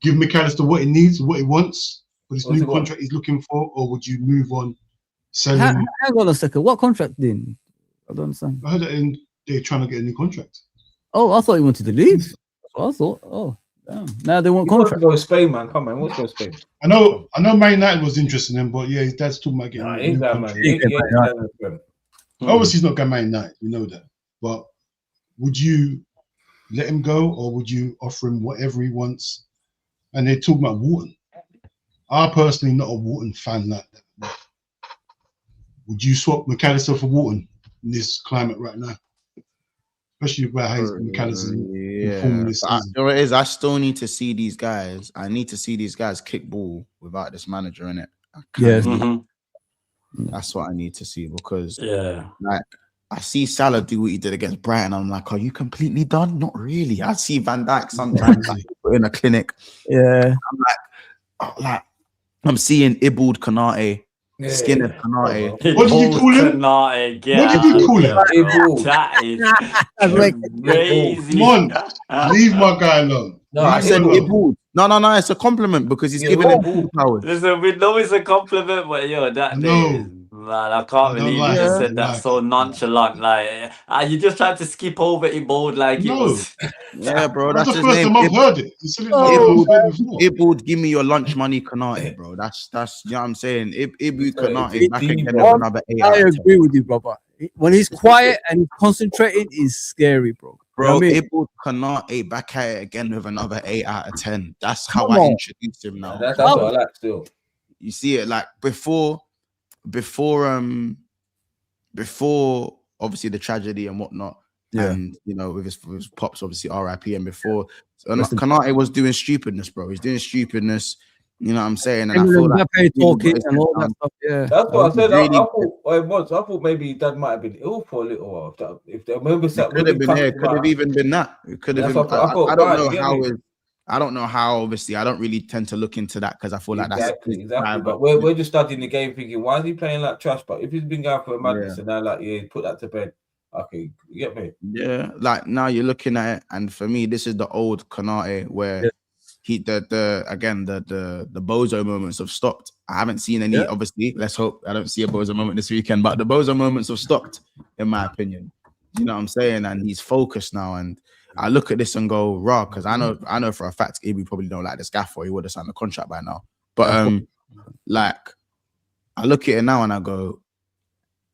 give McAllister what he needs, what he wants for this new contract he's looking for, or would you move on, sell him? Hang on a second. What contract then? I don't understand. I heard that they're trying to get a new contract. Oh, I thought he wanted to leave. That's what I thought. Oh, damn. Now they want contract. Go to Spain, man. Come on, let's go to Spain. I know Man United was interested in him, but yeah, his dad's talking about getting a new contract. Obviously, he's not going to Man United. We know that. But would you let him go, or would you offer him whatever he wants? And they're talking about Wharton. I'm personally not a Wharton fan like that. But would you swap McAllister for Wharton in this climate right now? Especially where McAllister's performing this season. You know what it is? I still need to see these guys. I need to see these guys kick ball without this manager in it. Yes. That's what I need to see because like I see Salah do what he did against Brighton. I'm like, are you completely done? Not really. I see Van Dijk sometimes in a clinic. Yeah. I'm seeing Ibald Konate, Skinner Konate. What did you call him? Konate, What did you call him? That is crazy. Come on, leave my guy alone. No, I said Ibald. No, it's a compliment because he's giving it ball powers. Listen, we know it's a compliment, but yo, that day is, man, I can't believe you just said that so nonchalant. Like, you just tried to skip over Ibald like it was. Yeah, bro, That's that's the his first name. time I've heard it. Ibald, give me your lunch money, Konate, bro. That's you know what I'm saying. Ibald Konate back again with another 8 I agree with you, brother. When he's quiet and he's concentrating, is scary, bro. Bro, You know what I mean? Ibald Konate back at it again with another 8 out of 10. That's how I introduced him now. That's what I like still. You see it like before obviously the tragedy and whatnot. Yeah. And you know, with his pops, obviously RIP, and before Konate was doing stupidness, bro. He's doing stupidness. You know what I'm saying? And I feel like talking and all that stuff. Yeah, that's what I said. I thought maybe Dad might have been ill for a little while. If they maybe could have been there, could have even been that. It could have been. I don't know how. Obviously, I don't really tend to look into that because I feel like that's exactly. But we're just studying the game, thinking, why is he playing like trash? But if he's been going for a madness and now, like, put that to bed. Okay, you get me? Yeah, like now you're looking at it, and for me, this is the old Konate where the bozo moments have stopped. I haven't seen any. Obviously, let's hope I don't see a bozo moment this weekend, but the bozo moments have stopped, in my opinion. You know what I'm saying? And he's focused now, and I look at this and go, raw, because I know for a fact Ibu probably don't like this gaffer. He would have signed a contract by now. But like, I look at it now and I go,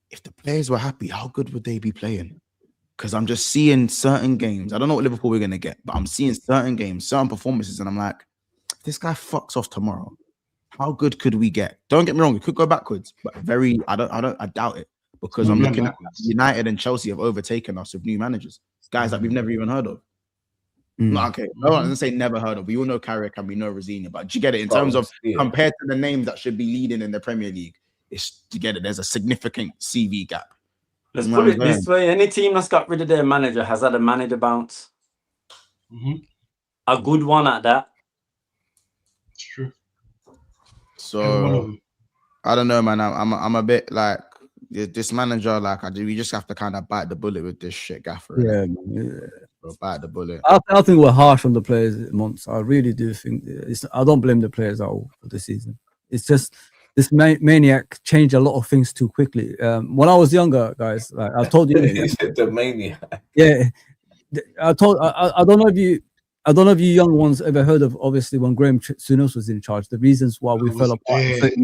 if the players were happy, how good would they be playing? Because I'm just seeing certain games. I don't know what Liverpool we're gonna get, but I'm seeing certain games, certain performances, and I'm like, if this guy fucks off tomorrow, how good could we get? Don't get me wrong, we could go backwards, but I doubt it. Because I'm looking at United and Chelsea have overtaken us with new managers, guys that we've never even heard of. Okay, no one doesn't say never heard of. We all know Carrick and we know Rosina, but do you get it? In terms of compared to the names that should be leading in the Premier League, it's to get it. There's a significant CV gap. Let's put it this way: any team that's got rid of their manager has had a manager bounce. A good one at that. It's true. So I don't know, man. I'm a bit like this manager. Like we just have to kind of bite the bullet with this shit, Gaffer. Bro, bite the bullet. I think we're harsh on the players, Monts. I really do think I don't blame the players at all for the season. It's just this maniac changed a lot of things too quickly. When I was younger, guys, like I told you, the maniac. Yeah, I don't know if you young ones ever heard of, obviously, when Graham Souness was in charge, the reasons why we fell apart. Because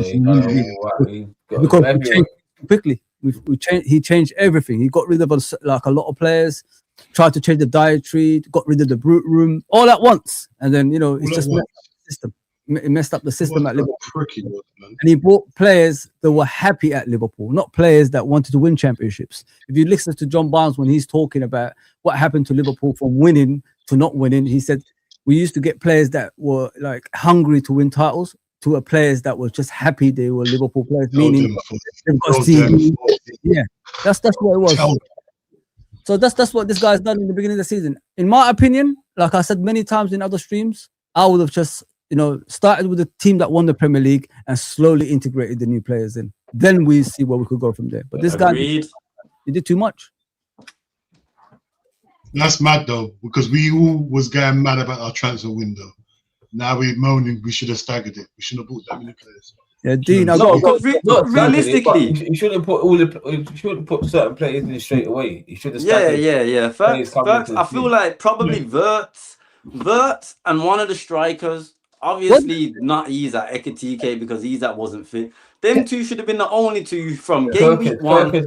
we changed quickly. He changed everything. He got rid of a lot of players, tried to change the dietary, got rid of the brute room all at once, and then it's just the system. It messed up the system at Liverpool. Tricky, man. And he brought players that were happy at Liverpool, not players that wanted to win championships. If you listen to John Barnes when he's talking about what happened to Liverpool from winning to not winning, he said we used to get players that were like hungry to win titles to players that were just happy they were Liverpool players, meaning they've got CV. Yeah, that's what it was. So that's what this guy's done in the beginning of the season. In my opinion, like I said many times in other streams, I would have just started with the team that won the Premier League and slowly integrated the new players in. Then we see where we could go from there. But this guy, he did too much. That's mad though, because we all was getting mad about our transfer window. Now we're moaning we should have staggered it. We shouldn't have bought that many players. Yeah, Dean. Realistically, he shouldn't put he shouldn't put certain players in straight away. He should have. Yeah. Facts. I feel like probably Wirtz and one of the strikers. Obviously, not he's at Ekitike because he's that wasn't fit. Them two should have been the only two from game week 1. You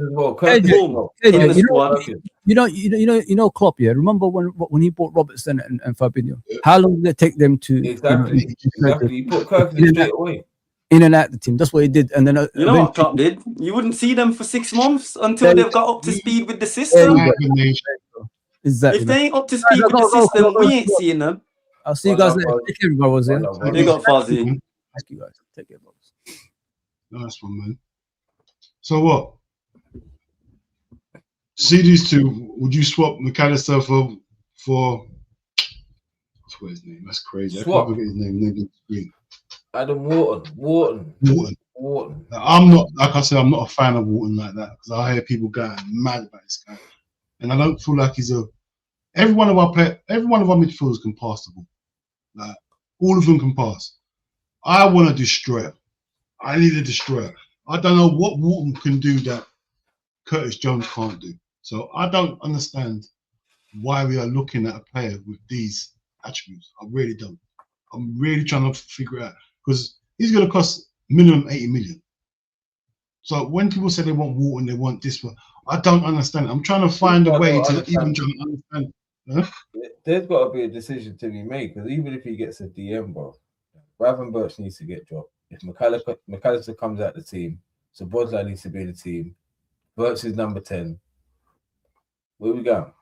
know Klopp. Yeah, remember when he bought Robertson and Fabinho? How long did it take them to exactly? He put Kirk in straight away. In and out the team. That's what he did. And then you know what Klopp did? You wouldn't see them for 6 months until they've got up to speed with the system. Exactly. If they ain't up to speed with the system, we ain't seeing them. I'll see you guys later. Take care, brothers. They got Fozi. Thank you guys. Take care, brothers. Nice one, man. So what? See these two. Would you swap McAllister for what's his name? That's crazy. Swap. I can't forget his name. Adam Wharton. I'm not, like I said, I'm not a fan of Wharton like that because I hear people going mad about this guy, and I don't feel like he's every one of our midfielders can pass the ball. Like all of them can pass. I want a destroyer. I need a destroyer. I don't know what Wharton can do that Curtis Jones can't do. So I don't understand why we are looking at a player with these attributes. I really don't. I'm really trying to figure it out because he's going to cost minimum 80 million. So when people say they want Wharton, they want this one, I don't understand. I'm trying to find a way to even try to understand. Huh? There's got to be a decision to be made because even if he gets a DM, bro, Gravenberch needs to get dropped. If McAllister comes out the team, Szoboszlai needs to be in the team. Wirtz is number 10. Where we go?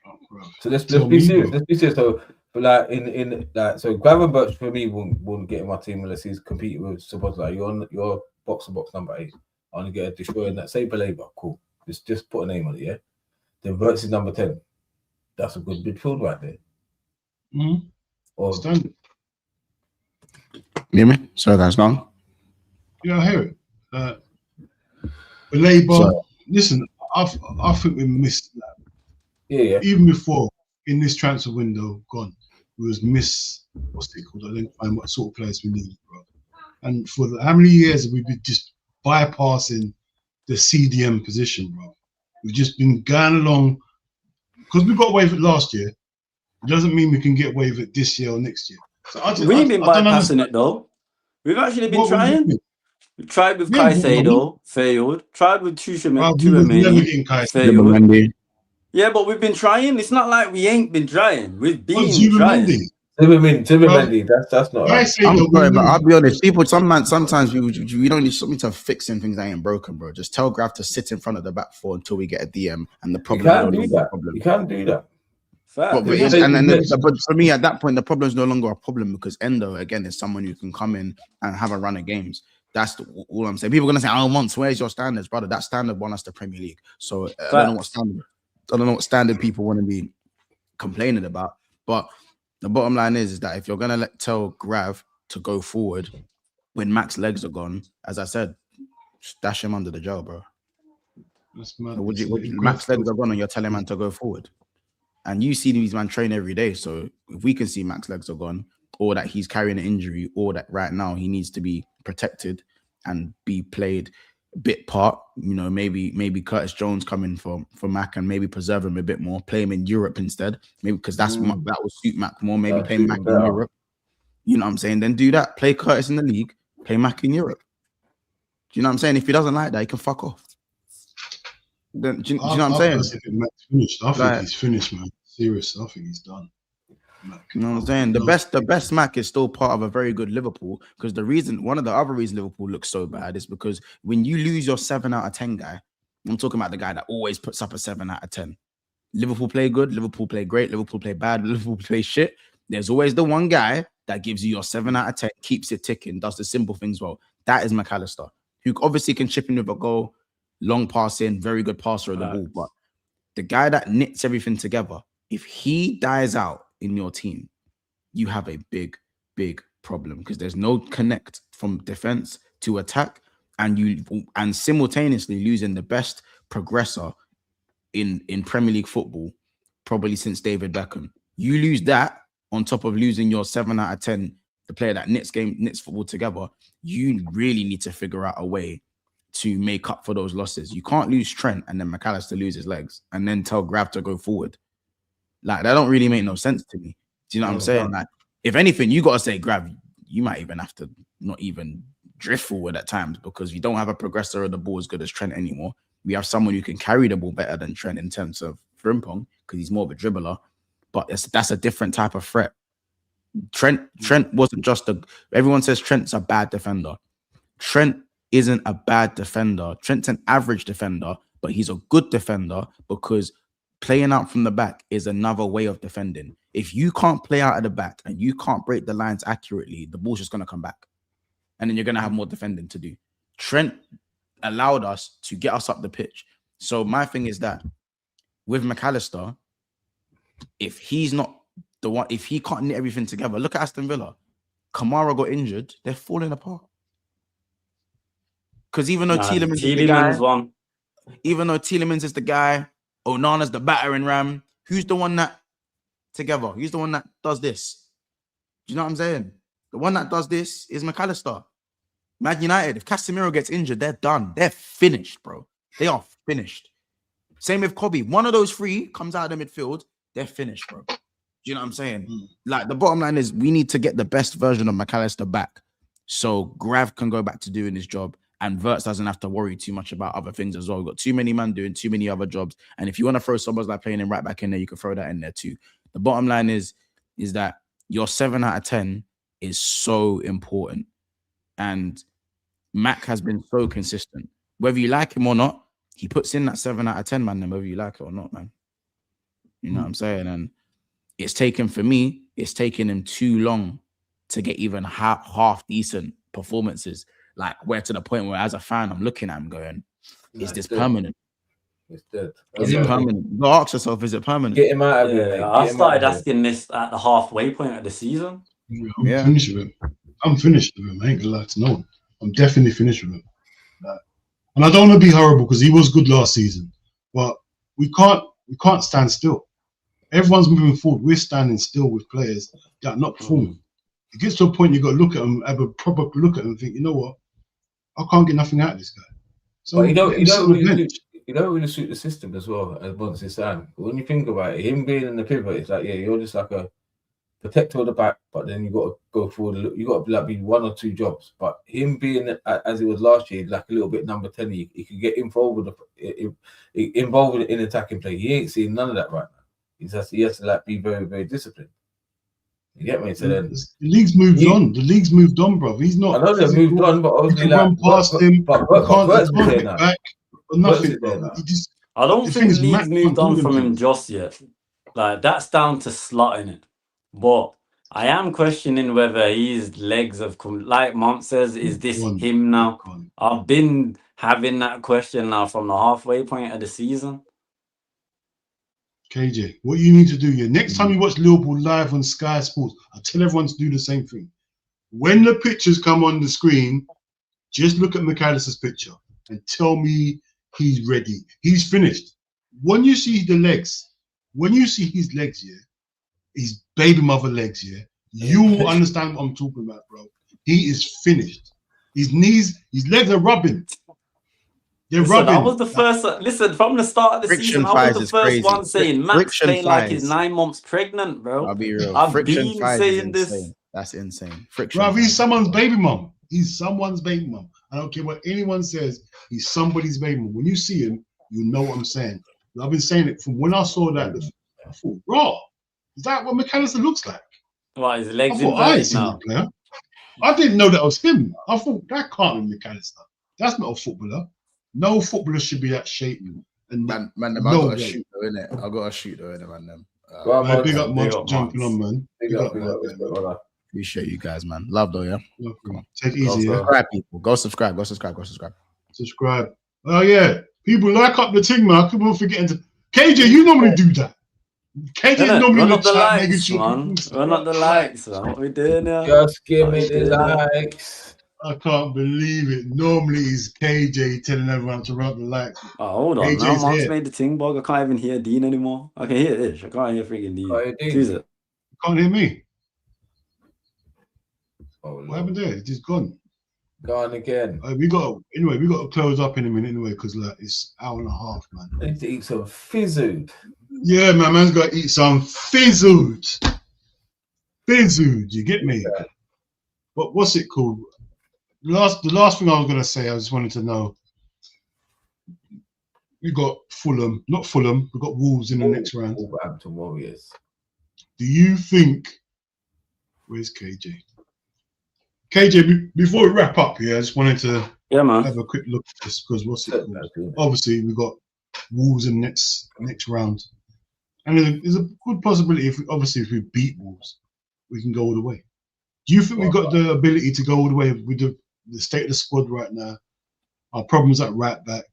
Oh, so let's be serious. Let's be serious. So, but like so Gravenberch for me won't get in my team unless he's competing with Szoboszlai. You're box to box number 8. I want to get a destroyer in that. Say Belabor, cool. Just put a name on it, yeah. Then Wirtz is number 10. That's a good midfield right there. Mm-hmm. Or standard. You hear me? Sorry, guys, gone. Yeah, I hear it. Belabor. Listen, I think we missed that. Yeah. Even before in this transfer window gone, we was what's it called? Identifying what sort of players we needed, bro. And for how many years have we been just bypassing the CDM position, bro? We've just been going along because we got away with it last year. It doesn't mean we can get away with it this year or next year. So we ain't been bypassing it though. We've actually been trying. We tried with Caicedo, failed. Tried with Tchouameni, failed. Yeah, but we've been trying. It's not like we ain't been trying. We've been trying. Timbermendy, that's not. I'm sorry, but I'll be honest. Sometimes we don't need something to fixing things that ain't broken, bro. Just tell Grav to sit in front of the back four until we get a DM, and the problem. You can't do that. But for me, at that point, the problem is no longer a problem because Endo again is someone who can come in and have a run of games. That's all I'm saying. People are gonna say, "Oh, Monts, where's your standards, brother?" That standard won us the Premier League. So I don't know what standard people want to be complaining about. But the bottom line is that if you're gonna tell Grav to go forward when Mac's legs are gone, as I said, dash him under the jail, bro. Mac's legs are gone and you're telling man to go forward. And you see these man train every day. So if we can see Mac's legs are gone, or that he's carrying an injury, or that right now he needs to be protected and be played a bit part, maybe Curtis Jones coming for Mac and maybe preserve him a bit more, play him in Europe instead, maybe because that will suit Mac more, maybe play Mac in Europe. You know what I'm saying? Then do that. Play Curtis in the league, play Mac in Europe. Do you know what I'm saying? If he doesn't like that, he can fuck off. Then, do you know what I'm saying? I think he's finished, man. Serious, I think he's done. You know what I'm saying? The best Mac is still part of a very good Liverpool, because one of the other reasons Liverpool looks so bad is because when you lose your 7 out of 10 guy, I'm talking about the guy that always puts up a 7 out of 10. Liverpool play good, Liverpool play great, Liverpool play bad, Liverpool play shit. There's always the one guy that gives you your 7 out of 10, keeps it ticking, does the simple things well. That is McAllister, who obviously can chip in with a goal, long passing, very good passer of the ball. But the guy that knits everything together, if he dies out in your team, you have a big, big problem, because there's no connect from defense to attack, and simultaneously losing the best progressor in Premier League football probably since David Beckham. You lose that on top of losing your 7 out of 10, the player that knits football together. You really need to figure out a way to make up for those losses. You can't lose Trent and then McAllister lose his legs and then tell Grav to go forward. Like, that don't really make no sense to me. Do you know what I'm saying? Like, if anything, you got to say, Grav, you might even have to not even drift forward at times, because you don't have a progressor of the ball as good as Trent anymore. We have someone who can carry the ball better than Trent in terms of Frimpong, because he's more of a dribbler. But that's a different type of threat. Trent wasn't just everyone says Trent's a bad defender. Trent isn't a bad defender. Trent's an average defender, but he's a good defender because playing out from the back is another way of defending. If you can't play out of the back and you can't break the lines accurately, the ball's just going to come back. And then you're going to have more defending to do. Trent allowed us to get us up the pitch. So my thing is that with McAllister, if he's not the one, if he can't knit everything together, look at Aston Villa. Kamara got injured, they're falling apart. Because even though Tielemans is the guy, even though Tielemans is the guy, Onana's the battering ram, who's the one that together? Who's the one that does this? Do you know what I'm saying? The one that does this is McAllister. Man United, if Casemiro gets injured, they're done. They're finished, bro. They are finished. Same with Kobe. One of those three comes out of the midfield, they're finished, bro. Do you know what I'm saying? Like, the bottom line is we need to get the best version of McAllister back so Grav can go back to doing his job and Wirtz doesn't have to worry too much about other things as well. We've got too many men doing too many other jobs. And if you want to throw someone like playing in right back in there, you can throw that in there too. The bottom line is that your 7 out of 10 is so important. And Mac has been so consistent. Whether you like him or not, he puts in that 7 out of 10, man, whether you like it or not, man. You know what I'm saying? And it's taken him too long to get even half decent performances. Like, we're to the point where, as a fan, I'm looking at him going, is this permanent? It's dead. Is it permanent? You gotta ask yourself, is it permanent? Get him out of here. I started asking this at the halfway point of the season. I'm finished with him. I'm finished with him. I ain't gonna lie to no one. I'm definitely finished with him. And I don't want to be horrible because he was good last season, but we can't stand still. Everyone's moving forward. We're standing still with players that are not performing. It gets to a point you got to look at them, have a proper look at them, and think, you know what? I can't get nothing out of this guy. So you don't really suit the system as well, as Monts is saying. But when you think about it, him being in the pivot, it's like, yeah, you're just like a protector of the back, but then you got to go forward. You got to like be one or two jobs. But him being as it was last year, like a little bit number 10, he could get involved in attacking play. He ain't seeing none of that right now. He has to like be very, very disciplined. You get me? So then the league's moved on. The league's moved on, bro. He's not. I know they've moved on, but obviously run past him. But can't get back. But nothing. I don't think the league's moved on from him just yet. Like, that's down to slotting it. But I am questioning whether his legs have come. Like Monts says, is this him now? I've been having that question now from the halfway point of the season. KJ, what you need to do here, next time you watch Liverpool live on Sky Sports, I tell everyone to do the same thing. When the pictures come on the screen, just look at McAllister's picture and tell me he's ready. He's finished. When you see the legs, when you see his legs, yeah, his baby mother legs, yeah, you will understand what I'm talking about, bro. He is finished. His knees, his legs are rubbing. They're rubbing. I was the first. Listen, from the start of the season, I was the first one saying Max playing like he's 9 months pregnant, bro. I'll be real. I've been saying this. That's insane. Friction. Bro, he's someone's baby mom. He's someone's baby mom. I don't care what anyone says. He's somebody's baby mom. When you see him, you know what I'm saying. I've been saying it from when I saw that. I thought, raw. Is that what McAllister looks like? What, his I legs thought I ain't inverted seen now? that player. I didn't know that was him. I thought that can't be McAllister. That's not a footballer. No footballer should be that shape. And Man, I no got to way. shoot though, innit? I got to shoot though, innit, man. Them. Go on, Man, big Monts. up Monts Big up jumping Monts. on, man. Big up, man. respect, brother. Appreciate you guys, man. Love though, yeah. Come on. Take it easy, Go, yeah. bro. Subscribe, people. Go subscribe. Go subscribe. Go subscribe. Subscribe. Oh yeah, people like up the thing, man. People forgetting to. KJ, you normally do that. KJ is Innit? normally in Run the up the chat making likes, sure man. people Run up the likes, man. What we doing here? Just give What me we the doing here? likes. I can't believe it. Normally it's KJ telling everyone to rub the likes. Oh, hold on. Now AJ's Monts here. made the ting bug. I can't even hear Dean anymore. I can hear Ish. I can't hear freaking Dean. Oh, you do? Who's it? You can't hear me. Oh, What Lord. happened there? It's just gone. Go on again. We got to close up in a minute anyway because like it's hour and a half, man. I need to eat some fizzled. Yeah, man, man's got to eat some fizzled. Fizzled, you get me? Yeah. But what's it called? The last thing I was gonna say, I just wanted to know. We got Fulham, not Fulham. We got Wolves in the next round. Wolverhampton Warriors. Do you think? Where's KJ? KJ, before we wrap up here, I just wanted to Yeah, man. have a quick look at this because what's it called? Obviously, we got Wolves in the next round, and there's a good possibility if we beat Wolves, we can go all the way. Do you think we got the ability to go all the way with the state of the squad right now, our problems at right back,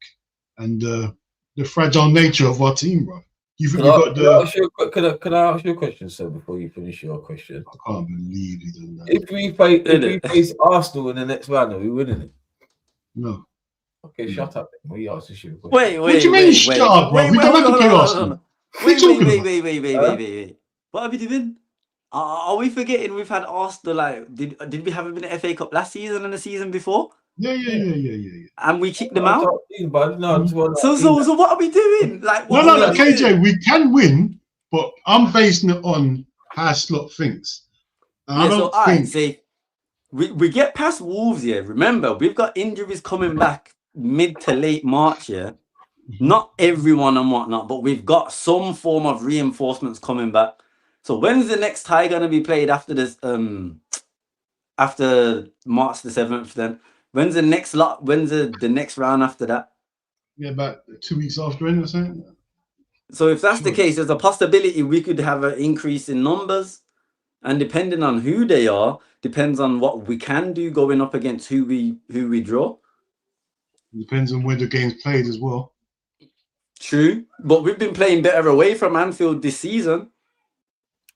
and the fragile nature of our team, bro? Do you think we got the? Can I ask you a question, sir, before you finish your question? I can't believe you done that. If we face Arsenal in the next round, are we winning it? No. Okay, shut up. We asked you a question. Wait. What do you mean, shut up, bro? We don't have to play Arsenal. Wait. What are we doing? Are we forgetting we've had Arsenal? Like, did we have them in the FA Cup last season and the season before? Yeah. And we kicked them out. So what are we doing? Like, what No, are we KJ, doing? we can win, but I'm basing it on how Slot thinks. And I don't think. See, we get past Wolves here. Remember, we've got injuries coming back mid to late March here. Not everyone and whatnot, but we've got some form of reinforcements coming back. So when's the next tie gonna be played after this? After March the 7th, then when's the next lot? When's the next round after that? Yeah, about 2 weeks after, or something. So if that's the case, there's a possibility we could have an increase in numbers, and depending on who they are, depends on what we can do going up against who we draw. Depends on where the game's played as well. True, but we've been playing better away from Anfield this season.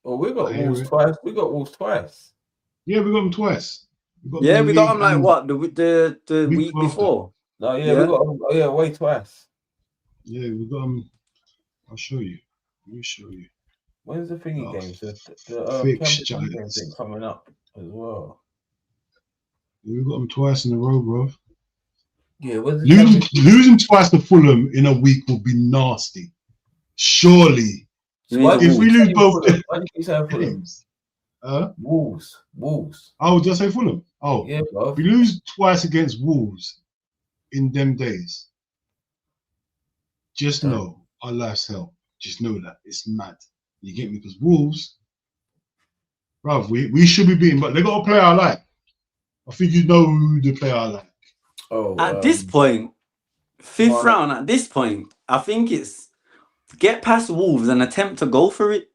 Well, we got Wolves twice. We got Wolves twice. Yeah, we got them twice. We got them like what the week before. No, we got them away twice. Yeah, we got them. I'll show you. Let me show you. When's the thingy games? The fixture Champions League coming up as well. Yeah, we got them twice in a row, bro. Yeah, losing twice to Fulham in a week would be nasty. Surely. If we lose both games. Wolves. Oh, did I say Fulham? Oh, yeah, bro. If we lose twice against Wolves in them days, just know our life's hell. Just know that. It's mad. You get me? Because Wolves, bruv, we should be beating, but they got a player I like. I think you know who the player I like. Oh, at this point, fifth round, at this point, I think it's get past Wolves and attempt to go for it.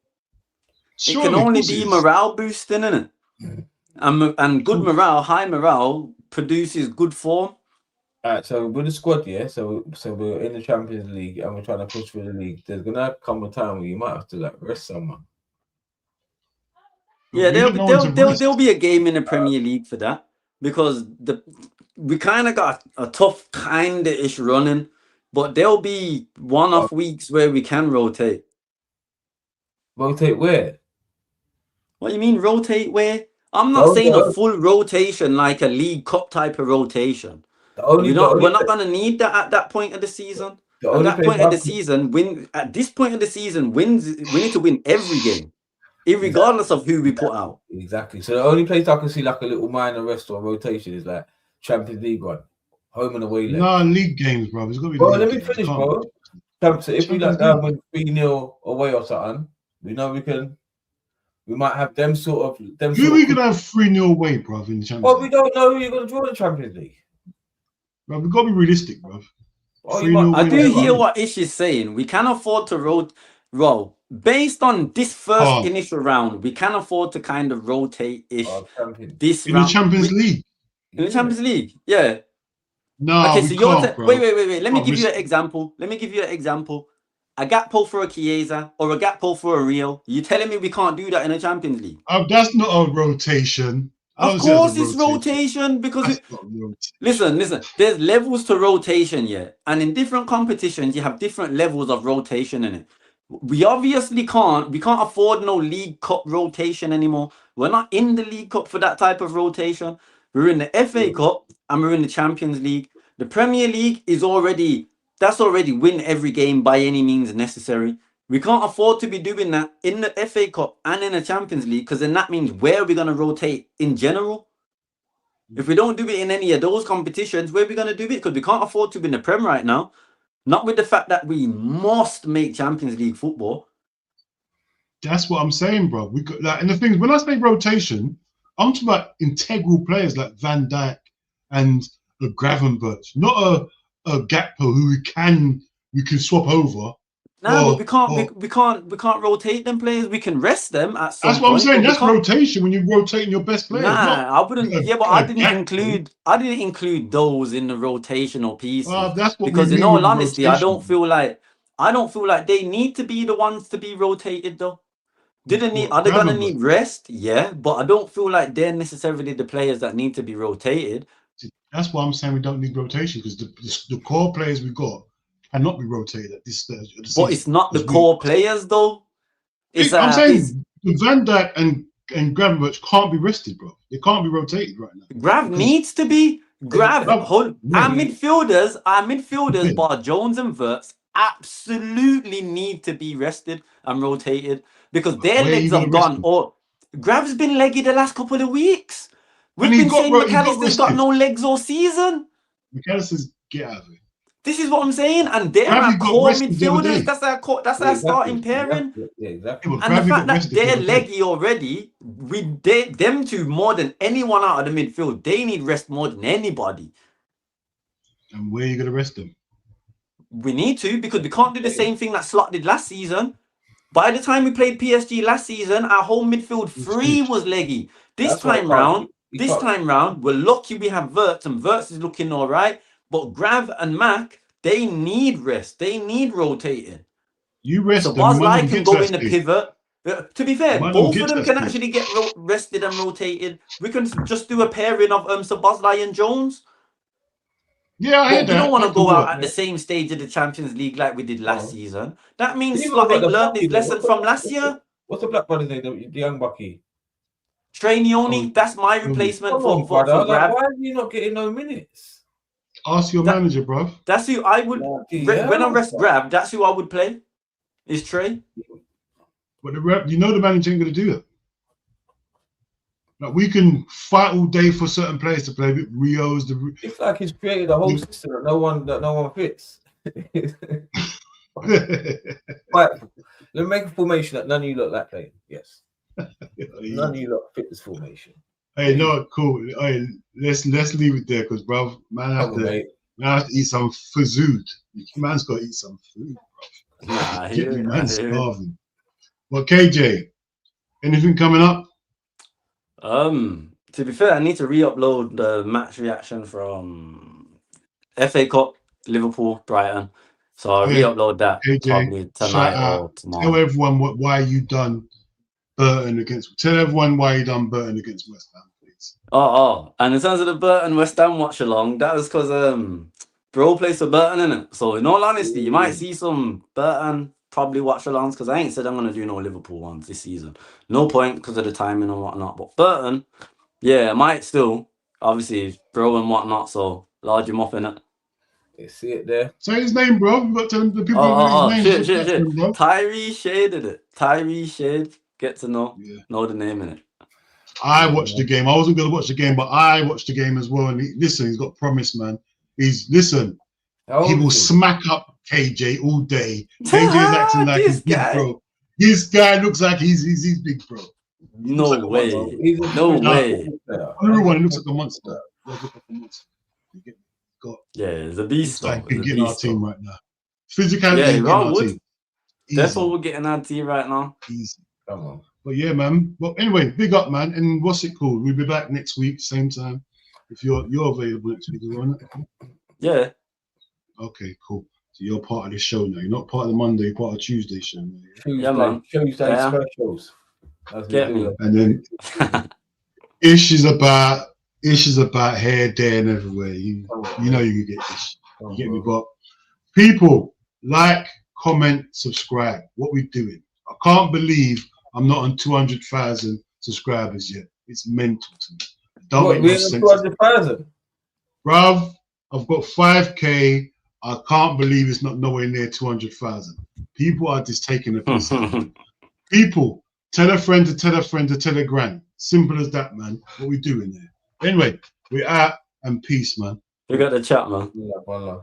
Surely, it can only be morale boosting, innit? And good morale, high morale produces good form. Alright, so with the squad, so we're in the Champions League and we're trying to push for the league. There's gonna come a time where you might have to like rest someone. Yeah, there'll be a game in the Premier League for that because we kind of got a tough kind-of-ish running, but there'll be one-off weeks where we can rotate. Rotate where? What do you mean rotate where? I'm not saying a full rotation like a League Cup type of rotation. We're not going to need that at that point of the season. At this point of the season, we need to win every game, regardless of who we put out. Exactly. So the only place I can see like a little minor rest or rotation is like Champions League one, home and away. No, league games, bro. It's got to be. Let me finish, bro. So if we like with 3-0 away or something, we know we can We might have them sort of. Who are we gonna have 3-0 away, bruv, in the Champions Well, we League? don't know who you're gonna draw the Champions League. Bruv, we gotta be realistic, bruv. Oh, you 3-0 might- I away, do bruv. hear what Ish is saying. We can afford to roll. Based on this first Oh. initial round, we can afford to kind of rotate Ish Champions. this In the round. Champions League. In the Champions League, yeah. No, Okay, we so you're can't, bro. wait. Let me Can't give you risk an example. A Gakpo for a Chiesa or a Gakpo for a Rio. You telling me we can't do that in a Champions League? That's not a rotation. I Of don't see it as a course, it's rotation because That's not rotation. listen. There's levels to rotation, yeah, and in different competitions you have different levels of rotation in it. We obviously can't. We can't afford no League Cup rotation anymore. We're not in the League Cup for that type of rotation. We're in the FA Cup and we're in the Champions League. The Premier League is already win every game by any means necessary. We can't afford to be doing that in the FA Cup and in the Champions League because then that means where are we going to rotate in general? If we don't do it in any of those competitions, where are we going to do it? Because we can't afford to be in the Prem right now. Not with the fact that we must make Champions League football. That's what I'm saying, bro. We got like, and the thing is, when I say rotation, I'm talking about integral players like Van Dijk and a Gravenberch, not a Gakpo who we can swap over. No, but we can't rotate them players. We can rest them at some That's what I'm point, saying. but we That's can't- rotating when you're rotating your best players. Nah, I wouldn't. Yeah, but I didn't Gakpo. include those in the rotational pieces That's what because, we in mean all with honesty, I don't rotation. feel like they need to be the ones to be rotated though. Are they gonna need Gravenberch. rest? Yeah, but I don't feel like they're necessarily the players that need to be rotated. That's why I'm saying we don't need rotation because the core players we got cannot be rotated at this stage of the season. But it's not the Because core players though. I'm saying Van Dijk and Gravenberch can't be rested, bro. They can't be rotated right now. Grav Because- needs to be Grav. Grav- Our midfielders, Yeah. bar Jones and Wirtz, absolutely need to be rested and rotated because their Where are you legs gonna have rest gone. them? Or Grav's been leggy the last couple of weeks. We've And he been got saying he got McAllister's got rested. no legs all season. McAllister's get out of it. This is what I'm saying, and they're Gravy our got core rested the other midfielders. day. That's our starting pairing. Yeah, exactly. Yeah, but And the Gravy fact got that rested the they're other day. leggy already, them two more than anyone out of the midfield, they need rest more than anybody. And where are you gonna rest them? We need to because we can't do the same thing that Slot did last season. By the time we played PSG last season, our whole midfield three was leggy. This That's why time you can't- round, we're lucky we have Wirtz, and Wirtz is looking all right. But Grav and Mac, they need rest. They need rotating. You rest So them. You might not Bosley can get to go that in the stage. pivot. To be fair, Might not both get of to them that can stage. actually get rested and rotated. We can just do a pairing of Sir Bosley and Jones. Yeah, I heard But that. we don't want to That can go out work. at the same stage of the Champions League like we did last season. That means Even Slot got ain't the learned his Bucky, lesson what's from the- last year. What's the black brother's name? The young Bucky. Trainioni, that's my replacement Come for on, brother. Like, Grav. why are you not getting no minutes? Ask your manager, bro. That's who I would. Bloody When I hell, rest bro. Grav, that's who I would play. Is Trey. But you know the manager ain't gonna do that. Like we can fight all day for certain players to play with Rios. It's like he's created a whole system that no one fits. Right. Let me make a formation that none of you look like playing. Yes. None of you look fit this formation. Hey, no, cool. Hey, let's leave it there because, bro, man have to eat some food. Man's got to eat some food, bro. Nah, Get me, man, starving. Well, KJ, anything coming up? To be fair, I need to re-upload the match reaction from FA Cup, Liverpool, Brighton. So I'll re-upload that probably KJ, tonight shout out. or tomorrow. Tell everyone why you done Burton against. Tell everyone why you done Burton against West Ham, please. And in terms of the Burton West Ham watch along, that was because bro plays for Burton, innit? So in all honesty, you might see some Burton probably watch alongs because I ain't said I'm gonna do no Liverpool ones this season. No point because of the timing and whatnot. But Burton, yeah, I might still. Obviously, bro and whatnot. So large him up in it. You see it there. Say his name, bro. We've got to tell the people his name. Shit. Tyree Shade did it. Tyree Shade. Get to know the name in it. I watched the game. I wasn't going to watch the game, but I watched the game as well. And he's got promise, man. He will smack up KJ all day. KJ is acting like he's big, bro. This guy looks like he's big, bro. No like a way. monster. He's a No freaking way. football player. Everyone looks like a monster. Looks like a monster. You get me? Got Yeah, it's a beast, looks though. like It's can a get in our beast, team though. right now. Physicality Yeah, can get in I our would. team. That's Easy. what we're getting our team right now. Easy. Come on. But yeah, man. Well, anyway, big up, man. And what's it called? We'll be back next week, same time. If you're available next week, isn't it? Yeah. Okay, cool. So you're part of the show now. You're not part of the Monday, part of Tuesday show now. Yeah? Tuesday, man. Tuesday Yeah. specials. As we Get do me. it. And then Ish is about here, there, and everywhere. You know you can get Ish. You get me? But people, like, comment, subscribe. What we doing? I can't believe I'm not on 200,000 subscribers yet. It's mental to me. Don't What, make we no in sense. 200,000? Bruv, I've got 5K. I can't believe it's not nowhere near 200,000. People are just taking a piss. People, tell a friend to tell a friend to tell a grand. Simple as that, man. What we doing there? Anyway, we're out and peace, man. We got the chat, man. Yeah,